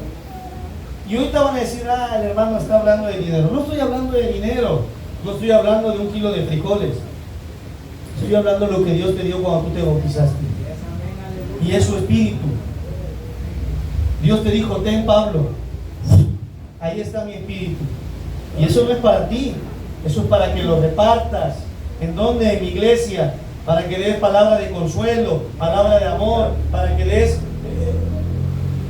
Speaker 1: Y ahorita van a decir, el hermano está hablando de dinero. No estoy hablando de dinero, no estoy hablando de 1 kilo de frijoles, estoy hablando de lo que Dios te dio cuando tú te bautizaste, y es su espíritu. Dios te dijo, ten Pablo, ahí está mi espíritu, y eso no es para ti, eso es para que lo repartas. ¿En dónde? En mi iglesia, para que des palabra de consuelo, palabra de amor, para que des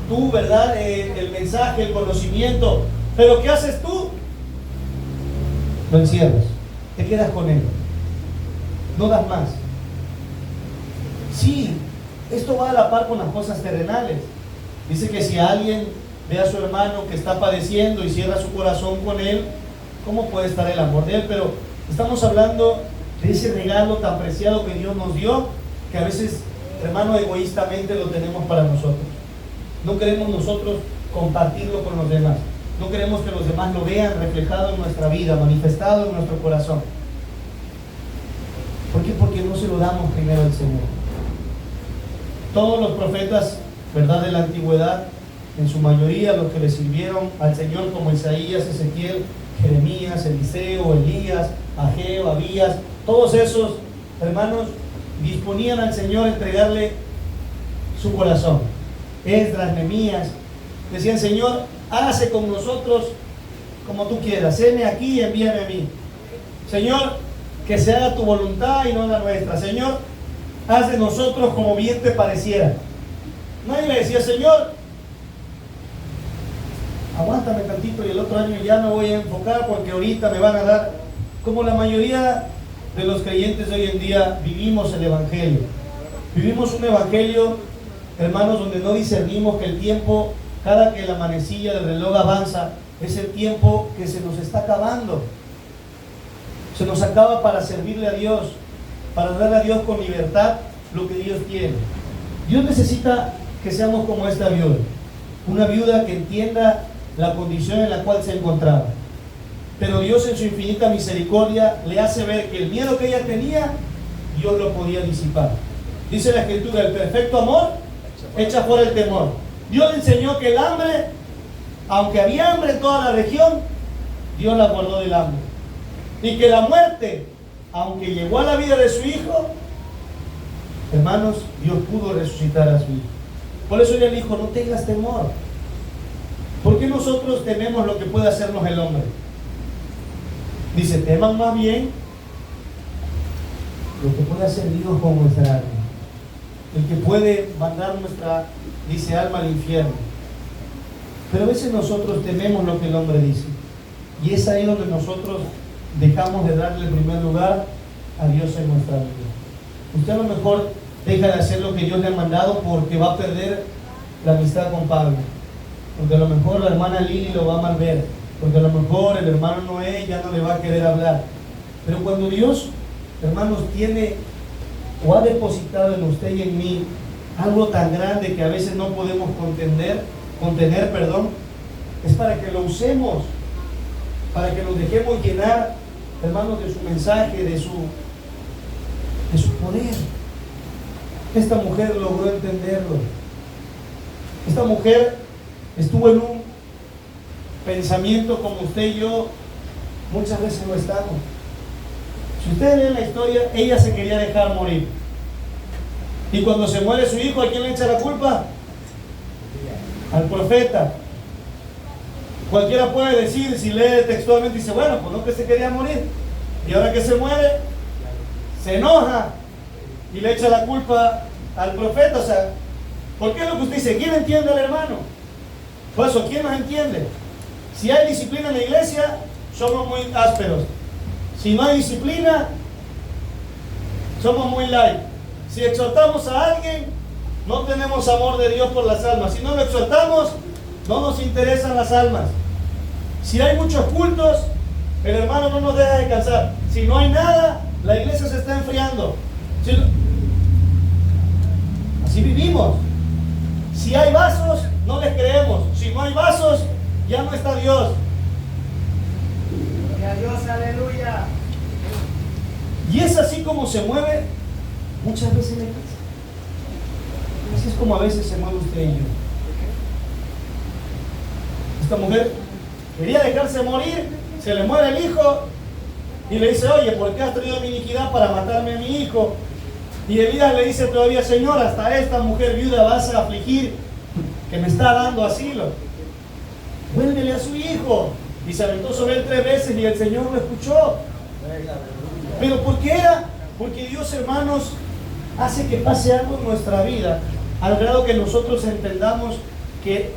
Speaker 1: tú, ¿verdad? El mensaje, el conocimiento. Pero ¿qué haces tú? Lo encierras, te quedas con él, no das más. Sí, esto va a la par con las cosas terrenales. Dice que si alguien ve a su hermano que está padeciendo y cierra su corazón con él, ¿cómo puede estar el amor de él? Pero estamos hablando de ese regalo tan preciado que Dios nos dio, que a veces, hermano, egoístamente lo tenemos para nosotros. No queremos nosotros compartirlo con los demás. No queremos que los demás lo vean reflejado en nuestra vida, manifestado en nuestro corazón. ¿Por qué? Porque no se lo damos primero al Señor. Todos los profetas, ¿verdad?, de la antigüedad, en su mayoría los que le sirvieron al Señor, como Isaías, Ezequiel, Jeremías, Eliseo, Elías, Ageo, Abías, todos esos hermanos disponían al Señor a entregarle su corazón. Esdras, Nehemías, decían, Señor, hágase con nosotros como tú quieras, heme aquí y envíame a mí. Señor, que se haga tu voluntad y no la nuestra. Señor, haz de nosotros como bien te pareciera. Nadie le decía, Señor, aguántame tantito y el otro año ya me voy a enfocar porque ahorita me van a dar. Como la mayoría de los creyentes de hoy en día vivimos el Evangelio. Vivimos un Evangelio, hermanos, donde no discernimos que el tiempo, cada que la manecilla del reloj avanza, es el tiempo que se nos está acabando. Se nos acaba para servirle a Dios, para darle a Dios con libertad lo que Dios tiene. Dios necesita que seamos como esta viuda, una viuda que entienda la condición en la cual se encontraba. pero Dios en su infinita misericordia le hace ver que el miedo que ella tenía, Dios lo podía disipar. Dice la Escritura, el perfecto amor echa fuera el temor. Dios le enseñó que el hambre, aunque había hambre en toda la región, Dios la guardó del hambre. Y que la muerte, aunque llegó a la vida de su hijo, hermanos, Dios pudo resucitar a su hijo. Por eso ella le dijo, no tengas temor. ¿Por qué nosotros tememos lo que puede hacernos el hombre? Dice, teman más bien lo que puede hacer Dios con nuestra alma. El que puede mandar nuestra, dice, alma al infierno. Pero a veces nosotros tememos lo que el hombre dice. Y es ahí donde nosotros dejamos de darle el primer lugar a Dios en nuestra vida. Usted a lo mejor deja de hacer lo que Dios le ha mandado porque va a perder la amistad con Pablo. Porque a lo mejor la hermana Lili lo va a mal ver. Porque a lo mejor el hermano Noé ya no le va a querer hablar. Pero cuando Dios, hermanos, tiene o ha depositado en usted y en mí algo tan grande que a veces no podemos contener, es para que lo usemos, para que nos dejemos llenar, hermanos, de su mensaje, de su poder. Esta mujer logró entenderlo. Esta mujer estuvo en un pensamiento como usted y yo muchas veces lo estamos. Si ustedes leen la historia, ella se quería dejar morir. Y cuando se muere su hijo, ¿a quién le echa la culpa? Al profeta. Cualquiera puede decir, si lee textualmente, dice, bueno, pues no, que se quería morir. Y ahora que se muere, se enoja y le echa la culpa al profeta. O sea, ¿por qué es lo que usted dice? ¿Quién entiende al hermano? Por eso, ¿quién nos entiende? Si hay disciplina en la iglesia, somos muy ásperos. Si no hay disciplina, somos muy light. Si exhortamos a alguien, no tenemos amor de Dios por las almas. Si no lo exhortamos, no nos interesan las almas. Si hay muchos cultos, el hermano no nos deja descansar. Si no hay nada, la iglesia se está enfriando. Así vivimos. Si hay vasos, no les creemos. Si no hay vasos, ya no está Dios.
Speaker 2: Gloria a Dios, aleluya.
Speaker 1: Y es así como se mueve muchas veces la iglesia. Así es como a veces se mueve usted y yo. Esta mujer quería dejarse morir, se le muere el hijo y le dice, oye, ¿por qué has traído mi iniquidad para matarme a mi hijo? Y Elías le dice todavía, Señor, hasta esta mujer viuda vas a afligir que me está dando asilo. Vuélvele a su hijo. Y se aventó sobre él 3 veces y el Señor lo escuchó. Pero ¿por qué era? Porque Dios, hermanos, hace que pase algo en nuestra vida, al grado que nosotros entendamos que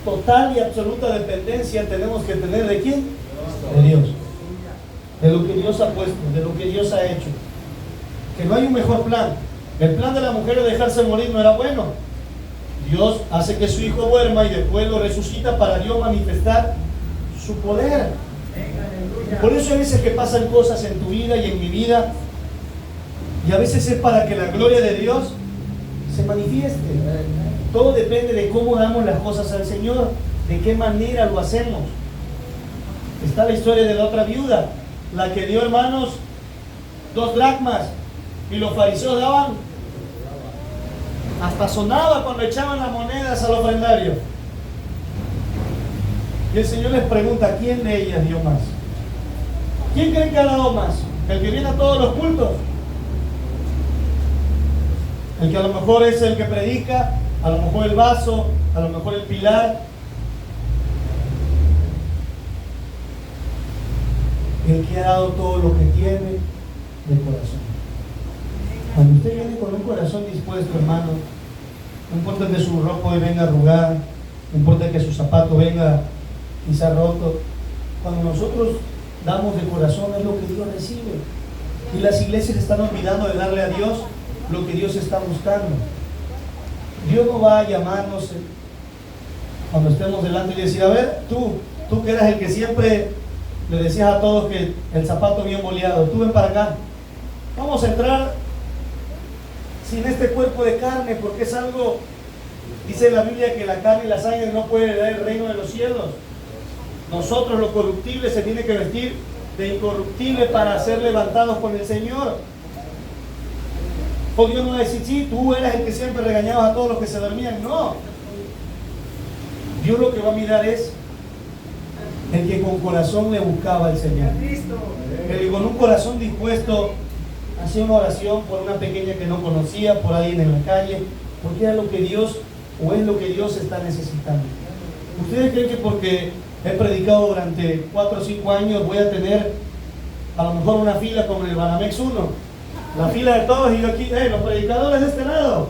Speaker 1: total y absoluta dependencia tenemos que tener ¿de quién? De Dios. De lo que Dios ha puesto, de lo que Dios ha hecho. Que no hay un mejor plan. El plan de la mujer de dejarse morir no era bueno. Dios hace que su hijo duerma y después lo resucita para Dios manifestar su poder. Por eso hay veces que pasan cosas en tu vida y en mi vida, y a veces es para que la gloria de Dios se manifieste. Todo depende de cómo damos las cosas al Señor, de qué manera lo hacemos. Está la historia de la otra viuda, la que dio, hermanos, 2 dracmas, y los fariseos daban, hasta sonaba cuando echaban las monedas al ofrendario. Y el Señor les pregunta, ¿quién de ellas dio más? ¿Quién cree que ha dado más? ¿El que viene a todos los cultos? El que a lo mejor es el que predica, a lo mejor el vaso, a lo mejor el pilar. El que ha dado todo lo que tiene de corazón. Cuando usted viene con un corazón dispuesto, hermano, no importa que su ropa hoy venga arrugada, no importa que su zapato venga quizá roto, cuando nosotros damos de corazón es lo que Dios recibe. Y las iglesias están olvidando de darle a Dios lo que Dios está buscando. Dios no va a llamarnos cuando estemos delante y decir, a ver, tú que eras el que siempre le decías a todos que el zapato bien boleado, tú ven para acá, vamos a entrar sin este cuerpo de carne, porque es algo, dice la Biblia, que la carne y la sangre no pueden heredar el reino de los cielos. Nosotros, lo corruptible, se tiene que vestir de incorruptible para ser levantados con el Señor. Porque Dios no va a decir, sí, tú eras el que siempre regañabas a todos los que se dormían. No. Dios lo que va a mirar es el que con corazón le buscaba al Señor. El que con un corazón dispuesto hacía una oración por una pequeña que no conocía, por alguien en la calle, porque era lo que Dios, o es lo que Dios está necesitando. ¿Ustedes creen que porque he predicado durante 4 o 5 años voy a tener a lo mejor una fila como en el Banamex 1? La fila de todos y yo aquí, los predicadores de este lado.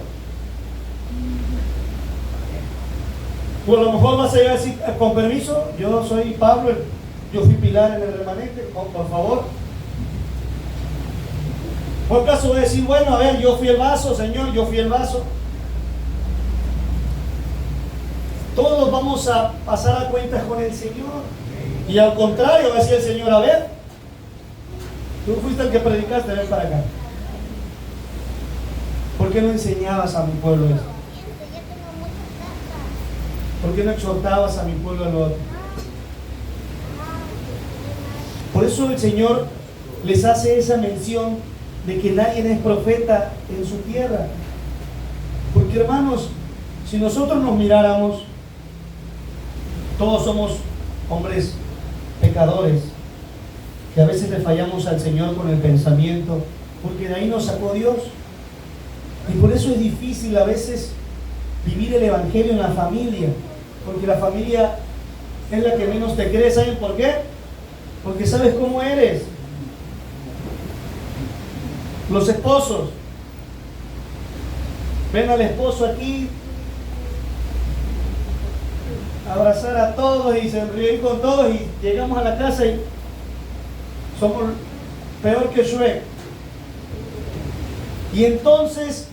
Speaker 1: O a lo mejor vas a llegar así, con permiso, yo soy Pablo, yo fui pilar en el remanente, por favor. ¿Por acaso voy a decir, bueno, a ver, yo fui el vaso, Señor, yo fui el vaso? Todos vamos a pasar a cuentas con el Señor. Y al contrario, va a decir el Señor, a ver, tú fuiste el que predicaste, ven para acá. ¿Por qué no enseñabas a mi pueblo eso? ¿Por qué no exhortabas a mi pueblo a lo otro? Por eso el Señor les hace esa mención de que nadie es profeta en su tierra. Porque, hermanos, si nosotros nos miráramos, todos somos hombres pecadores, que a veces le fallamos al Señor con el pensamiento, porque de ahí nos sacó Dios. Y por eso es difícil a veces vivir el Evangelio en la familia, porque la familia es la que menos te cree. ¿Saben por qué? Porque sabes cómo eres. Los esposos ven al esposo aquí abrazar a todos y sonreír con todos, y llegamos a la casa y somos peor que Shrek. Y entonces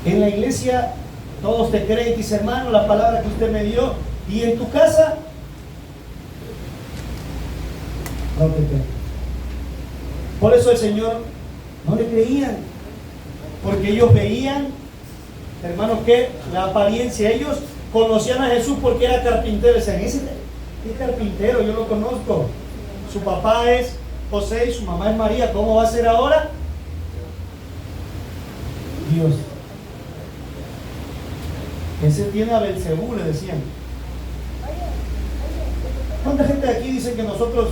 Speaker 1: en la iglesia todos te creen, dice, hermano, la palabra que usted me dio, y en tu casa no te creen. Por eso el Señor no le creían, porque ellos veían, hermanos, que la apariencia, ellos conocían a Jesús porque era carpintero. Decían, ese es carpintero, yo lo conozco, su papá es José y su mamá es María, ¿cómo va a ser ahora? Dios. Ese tiene a Belcebú, le decían. ¿Cuánta gente de aquí dice que nosotros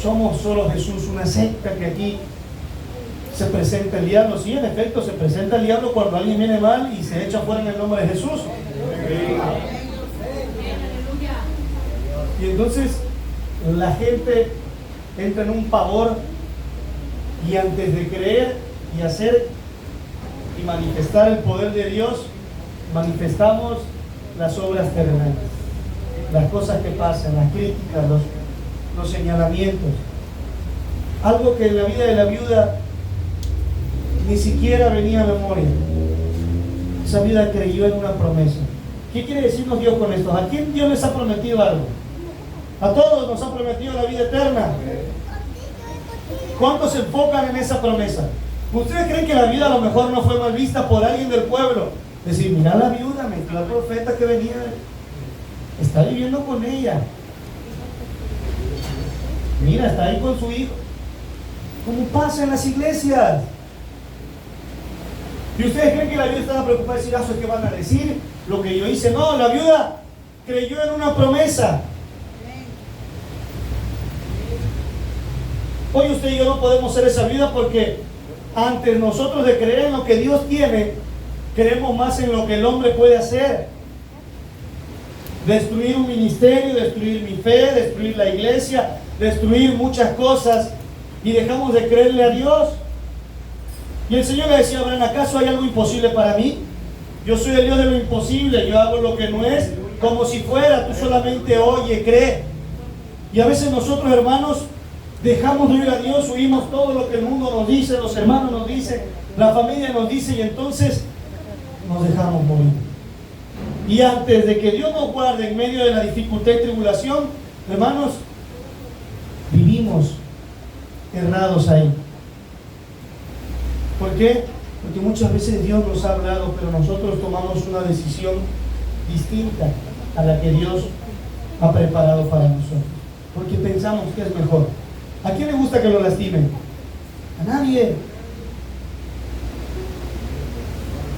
Speaker 1: somos solo Jesús, una secta que aquí se presenta el diablo? Sí, en efecto, se presenta el diablo cuando alguien viene mal y se echa fuera en el nombre de Jesús. Y entonces la gente entra en un pavor, y antes de creer y hacer y manifestar el poder de Dios, manifestamos las obras terrenales, las cosas que pasan, las críticas, los señalamientos. Algo que en la vida de la viuda ni siquiera venía a memoria. Esa viuda creyó en una promesa. ¿Qué quiere decirnos Dios con esto? ¿A quién Dios les ha prometido algo? A todos nos ha prometido la vida eterna. ¿Cuántos se enfocan en esa promesa? ¿Ustedes creen que la viuda a lo mejor no fue mal vista por alguien del pueblo? Decir, mira la viuda, metió al profeta que venía, está viviendo con ella. Mira, está ahí con su hijo. ¿Cómo pasa en las iglesias? ¿Y ustedes creen que la viuda estaba preocupada de decir, ah, ¿qué van a decir? Lo que yo hice. No, la viuda creyó en una promesa. Hoy usted y yo no podemos ser esa viuda, porque antes nosotros de creer en lo que Dios tiene, creemos más en lo que el hombre puede hacer. Destruir un ministerio, destruir mi fe, destruir la iglesia, destruir muchas cosas, y dejamos de creerle a Dios. Y el Señor le decía a Abraham, ¿acaso hay algo imposible para mí? Yo soy el Dios de lo imposible, yo hago lo que no es como si fuera, tú solamente oye, cree. Y a veces nosotros, hermanos, dejamos de oír a Dios, oímos todo lo que el mundo nos dice, los hermanos nos dicen, la familia nos dice, y entonces nos dejamos morir. Y antes de que Dios nos guarde en medio de la dificultad y tribulación, hermanos, vivimos errados ahí. ¿Por qué? Porque muchas veces Dios nos ha hablado, pero nosotros tomamos una decisión distinta a la que Dios ha preparado para nosotros, porque pensamos que es mejor. ¿A quién le gusta que lo lastimen? A nadie.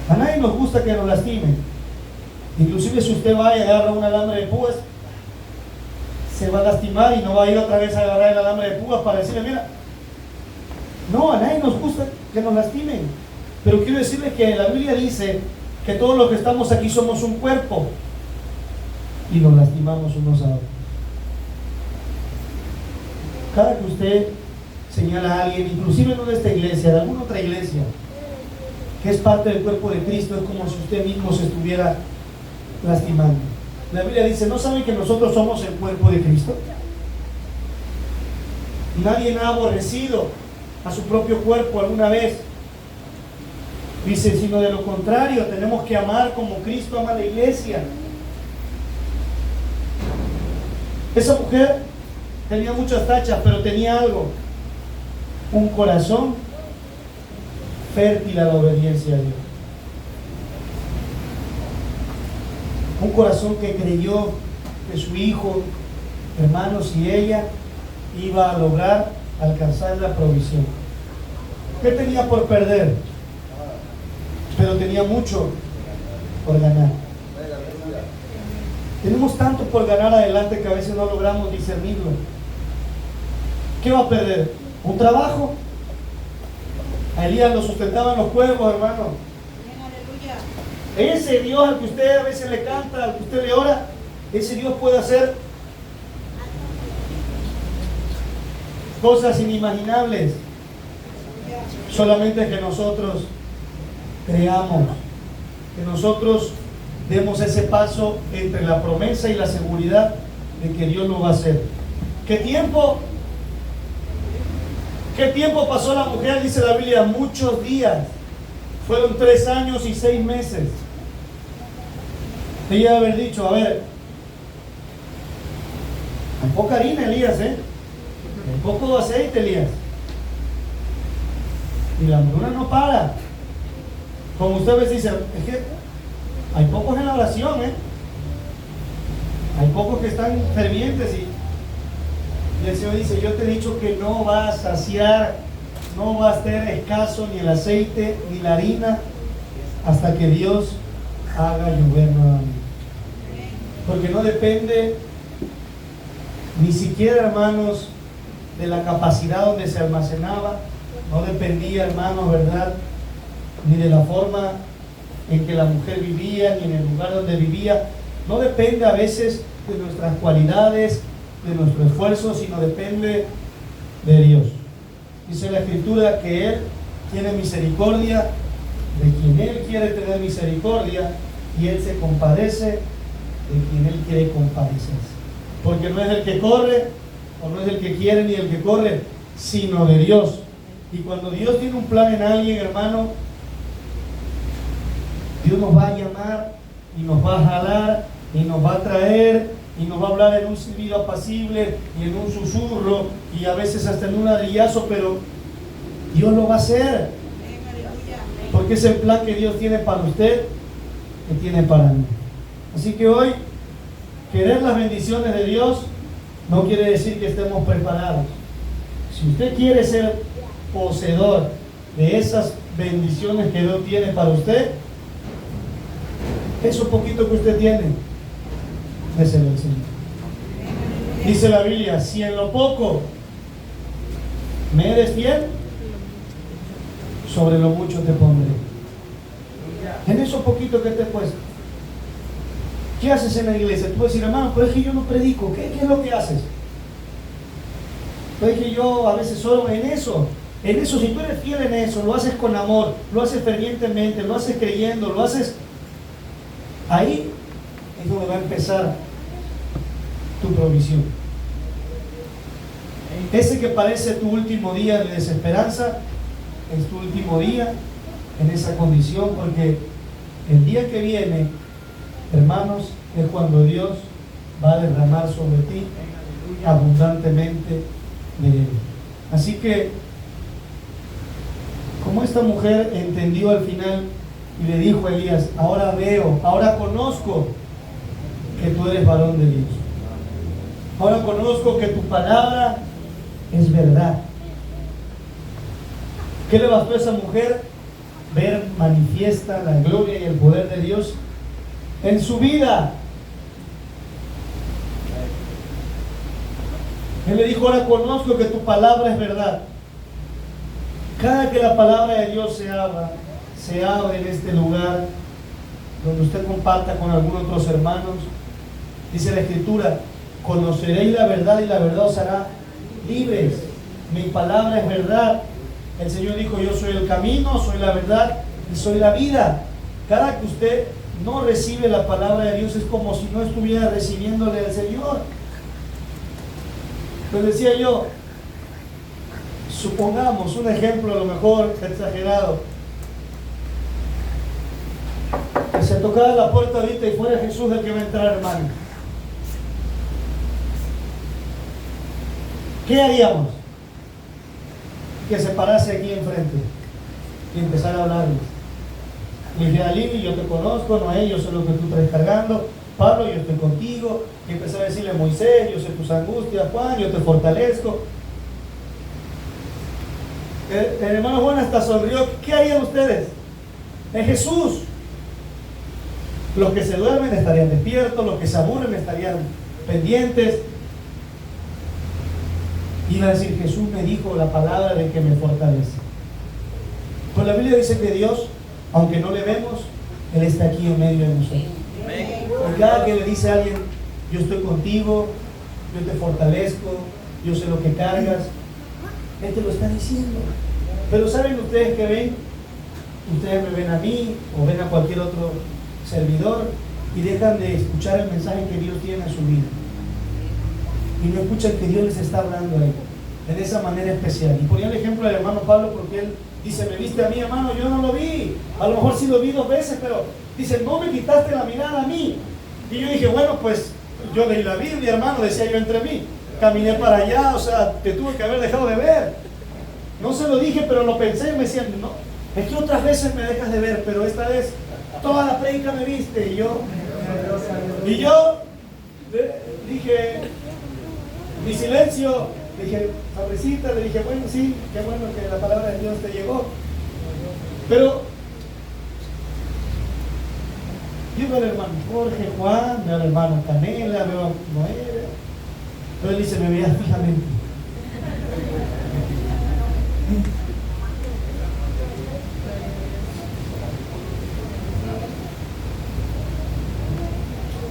Speaker 1: A nadie nos gusta que nos lastimen. Inclusive si usted va y agarra un alambre de púas, se va a lastimar y no va a ir otra vez a agarrar el alambre de púas para decirle, mira. No, a nadie nos gusta que nos lastimen. Pero quiero decirle que la Biblia dice que todos los que estamos aquí somos un cuerpo y nos lastimamos unos a otros. Cada que usted señala a alguien, inclusive no de esta iglesia, de alguna otra iglesia, que es parte del cuerpo de Cristo, es como si usted mismo se estuviera lastimando. La Biblia dice, ¿no saben que nosotros somos el cuerpo de Cristo? Nadie ha aborrecido a su propio cuerpo alguna vez. Dice, sino de lo contrario, tenemos que amar como Cristo ama a la iglesia. Esa mujer tenía muchas tachas, pero tenía algo: un corazón fértil a la obediencia a Dios. Un corazón que creyó que su hijo, hermanos y ella iba a lograr alcanzar la provisión. ¿Qué tenía por perder? Pero tenía mucho por ganar. Tenemos tanto por ganar adelante que a veces no logramos discernirlo. ¿Qué va a perder? ¿Un trabajo? A Elías lo sustentaban los cuervos, hermano. Ese Dios al que usted a veces le canta, al que usted le ora, ese Dios puede hacer cosas inimaginables. Solamente que nosotros creamos, que nosotros demos ese paso entre la promesa y la seguridad de que Dios lo va a hacer. ¿Qué tiempo pasó la mujer? Dice la Biblia, muchos días. Fueron 3 años y 6 meses. Ella debe haber dicho, a ver, hay poca harina, Elías, hay poco aceite, Elías, y la hambruna no para. Como ustedes dicen, es que hay pocos en la oración, hay pocos que están fervientes, y el Señor dice, yo te he dicho que no va a saciar, no va a estar escaso ni el aceite ni la harina hasta que Dios haga llover nuevamente. Porque no depende ni siquiera, hermanos, de la capacidad donde se almacenaba, no dependía, hermanos, ¿verdad?, ni de la forma en que la mujer vivía, ni en el lugar donde vivía. No depende a veces de nuestras cualidades, de nuestro esfuerzo, sino depende de Dios. Dice la Escritura que Él tiene misericordia de quien Él quiere tener misericordia, y Él se compadece de quien Él quiere compadecerse. Porque no es el que corre, o no es el que quiere ni el que corre, sino de Dios. Y cuando Dios tiene un plan en alguien, hermano, Dios nos va a llamar y nos va a jalar y nos va a traer y nos va a hablar en un silbido apacible y en un susurro y a veces hasta en un ladrillazo, pero Dios lo va a hacer, porque es el plan que Dios tiene para usted, que tiene para mí. Así que hoy, querer las bendiciones de Dios no quiere decir que estemos preparados. Si usted quiere ser poseedor de esas bendiciones que Dios tiene para usted, eso poquito que usted tiene, déselo al Señor. Dice la Biblia, si en lo poco me eres fiel, sobre lo mucho te pondré. En eso poquito que te he puesto. ¿Qué haces en la iglesia? Tú puedes decir, hermano, pero es que yo no predico. ¿Qué es lo que haces? Pues es que yo a veces solo en eso, si tú eres fiel en eso, lo haces con amor, lo haces fervientemente, lo haces creyendo, lo haces, ahí es donde va a empezar tu provisión. Ese que parece tu último día de desesperanza, es tu último día en esa condición, porque el día que viene, hermanos, es cuando Dios va a derramar sobre ti abundantemente de Él. Así que, como esta mujer entendió al final y le dijo a Elías, ahora veo, ahora conozco que tú eres varón de Dios. Ahora conozco que tu palabra es verdad. ¿Qué le bastó a esa mujer? Ver manifiesta la gloria y el poder de Dios en su vida. Él le dijo, ahora conozco que tu palabra es verdad. Cada que la palabra de Dios se abre en este lugar, donde usted comparta con algunos otros hermanos, dice la Escritura, conoceréis la verdad y la verdad os hará libres. Mi palabra es verdad. El Señor dijo, yo soy el camino, soy la verdad y soy la vida. Cada que usted no recibe la palabra de Dios es como si no estuviera recibiéndole al Señor. Pues decía yo, supongamos un ejemplo a lo mejor exagerado, que se tocara la puerta ahorita y fuera Jesús el que va a entrar, hermano. ¿Qué haríamos? Que se parase aquí enfrente y empezara a hablarles. Le dijera, Lili, yo te conozco, Noé, yo sé lo que tú traes cargando, Pablo, yo estoy contigo, y empezar a decirle a Moisés, yo sé tus angustias, Juan, yo te fortalezco. El hermano Juan hasta sonrió. ¿Qué harían ustedes? En Jesús. Los que se duermen estarían despiertos, los que se aburren estarían pendientes. Iba a decir, Jesús me dijo la palabra de que me fortalece. Pues la Biblia dice que Dios, aunque no le vemos, Él está aquí en medio de nosotros. Y cada que le dice a alguien, yo estoy contigo, yo te fortalezco, yo sé lo que cargas, Él te lo está diciendo. Pero ¿saben ustedes qué ven? Ustedes me ven a mí o ven a cualquier otro servidor y dejan de escuchar el mensaje que Dios tiene en su vida. Y no escuchan que Dios les está hablando a ellos en esa manera especial. Y ponía el ejemplo del hermano Pablo porque él dice, me viste a mí, hermano, yo no lo vi. A lo mejor sí lo vi 2 veces, pero dice, no me quitaste la mirada a mí. Y yo dije, bueno, pues yo leí la Biblia, hermano, decía yo entre mí. Caminé para allá, o sea, te tuve que haber dejado de ver. No se lo dije, pero lo pensé y me decían, no, es que otras veces me dejas de ver, pero esta vez toda la prédica me viste. Y yo dije, mi silencio, dije, Fabrecita, le dije, bueno, sí, qué bueno que la palabra de Dios te llegó. Pero yo veo al hermano Jorge, Juan, veo al hermano Canela, veo a Noé, pero él dice, me veía fijamente.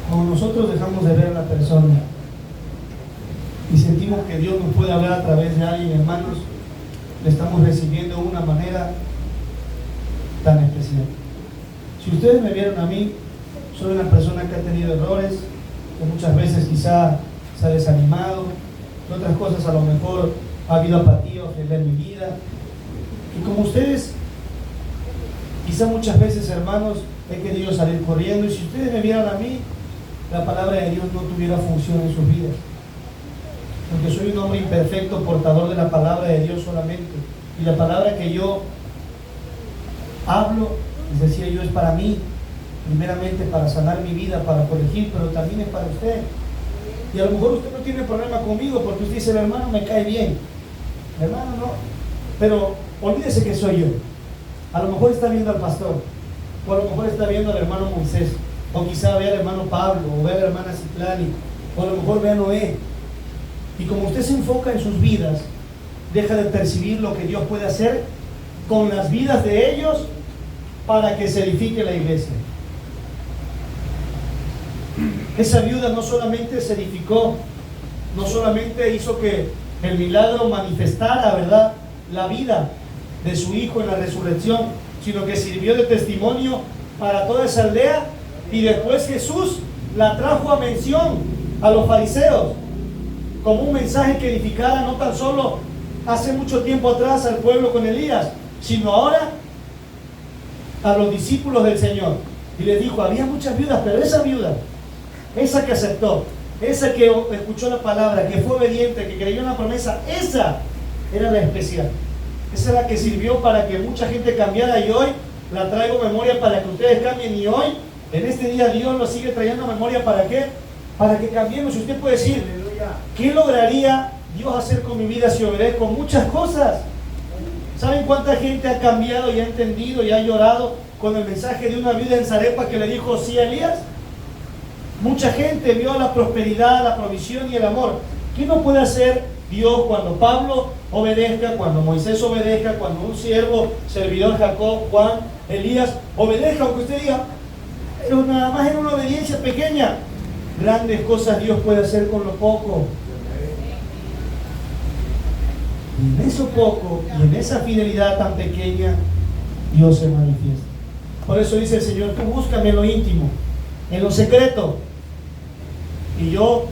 Speaker 1: Cuando nosotros dejamos de ver a la persona y sentimos que Dios nos puede hablar a través de alguien, hermanos, le estamos recibiendo de una manera tan especial. Si ustedes me vieron a mí, soy una persona que ha tenido errores, que muchas veces quizá se ha desanimado, que otras cosas a lo mejor ha habido apatía o frialdad en mi vida. Y como ustedes, quizá muchas veces, hermanos, he querido salir corriendo, y si ustedes me vieran a mí, la palabra de Dios no tuviera función en sus vidas. Porque soy un hombre imperfecto, portador de la palabra de Dios solamente. Y la palabra que yo hablo, les decía yo, es para mí, primeramente para sanar mi vida, para corregir, pero también es para usted. Y a lo mejor usted no tiene problema conmigo porque usted dice, el hermano me cae bien. El hermano no. Pero olvídese que soy yo. A lo mejor está viendo al pastor, o a lo mejor está viendo al hermano Moisés, o quizá vea al hermano Pablo, o vea a la hermana Citlali, o a lo mejor vea a Noé. Y como usted se enfoca en sus vidas, deja de percibir lo que Dios puede hacer con las vidas de ellos para que se edifique la iglesia. Esa viuda no solamente se edificó, no solamente hizo que el milagro manifestara, ¿verdad?, la vida de su hijo en la resurrección, sino que sirvió de testimonio para toda esa aldea, y después Jesús la trajo a mención a los fariseos como un mensaje que edificara no tan solo hace mucho tiempo atrás al pueblo con Elías, sino ahora a los discípulos del Señor. Y les dijo, había muchas viudas, pero esa viuda, esa que aceptó, esa que escuchó la palabra, que fue obediente, que creyó en la promesa, esa era la especial. Esa es la que sirvió para que mucha gente cambiara, y hoy la traigo a memoria para que ustedes cambien. Y hoy En este día Dios lo sigue trayendo a memoria. ¿Para qué? Para que cambiemos. Y usted puede decir, ¿qué lograría Dios hacer con mi vida si obedezco? Muchas cosas. ¿Saben cuánta gente ha cambiado y ha entendido y ha llorado con el mensaje de una viuda en Zarepa que le dijo sí a Elías? Mucha gente vio la prosperidad, la provisión y el amor. ¿Qué no puede hacer Dios cuando Pablo obedezca, cuando Moisés obedezca, cuando un siervo, servidor Jacob, Juan, Elías, obedezca? Aunque usted diga, pero nada más en una obediencia pequeña. Grandes cosas Dios puede hacer con lo poco. Y en eso poco y en esa fidelidad tan pequeña, Dios se manifiesta. Por eso dice el Señor, tú búscame en lo íntimo, en lo secreto, y yo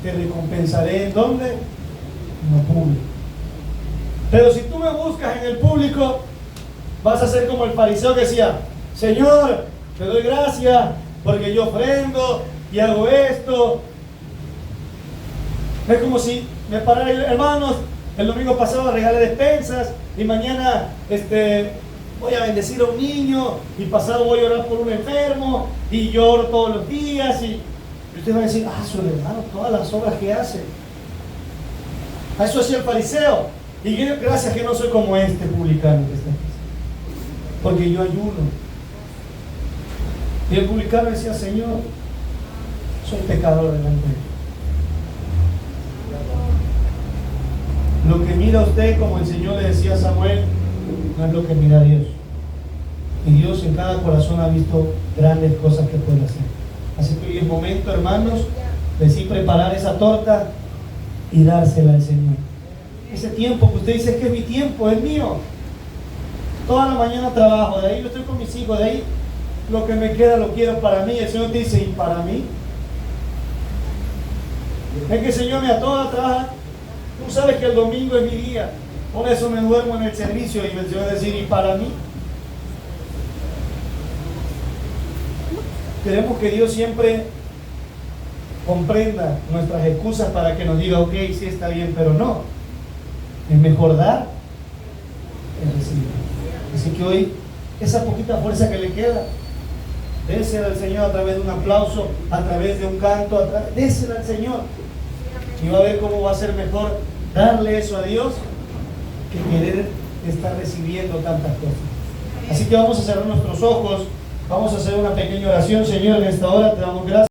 Speaker 1: te recompensaré. ¿En dónde? En lo público. Pero si tú me buscas en el público, vas a ser como el fariseo que decía, Señor, te doy gracias porque yo ofrendo y hago esto. Es como si me parara, hermanos, el domingo pasado regalé despensas y mañana voy a bendecir a un niño y pasado voy a orar por un enfermo y lloro todos los días. Y usted va a decir, su hermano, todas las obras que hace. A eso hacía el fariseo. Y gracias que no soy como este publicano que está aquí, porque yo ayuno. Y el publicano decía, Señor, soy pecador delante de ti. Lo que mira usted, como el Señor le decía a Samuel, no es lo que mira Dios. Y Dios en cada corazón ha visto grandes cosas que puede hacer. Así que hoy es momento, hermanos, de sí preparar esa torta y dársela al Señor. Ese tiempo que usted dice, es que es mi tiempo, es mío. Toda la mañana trabajo, de ahí yo estoy con mis hijos, de ahí lo que me queda lo quiero para mí. El Señor te dice, ¿y para mí? Es que el Señor me ató a trabajar. Tú sabes que el domingo es mi día, por eso me duermo en el servicio. Y el Señor decir, ¿y para mí? Queremos que Dios siempre comprenda nuestras excusas para que nos diga, ok, sí está bien, pero no. Es mejor dar que recibir. Así que hoy, esa poquita fuerza que le queda, désela al Señor a través de un aplauso, a través de un canto, désela al Señor. Y va a ver cómo va a ser mejor darle eso a Dios que querer estar recibiendo tantas cosas. Así que vamos a cerrar nuestros ojos, vamos a hacer una pequeña oración. Señor, en esta hora te damos gracias.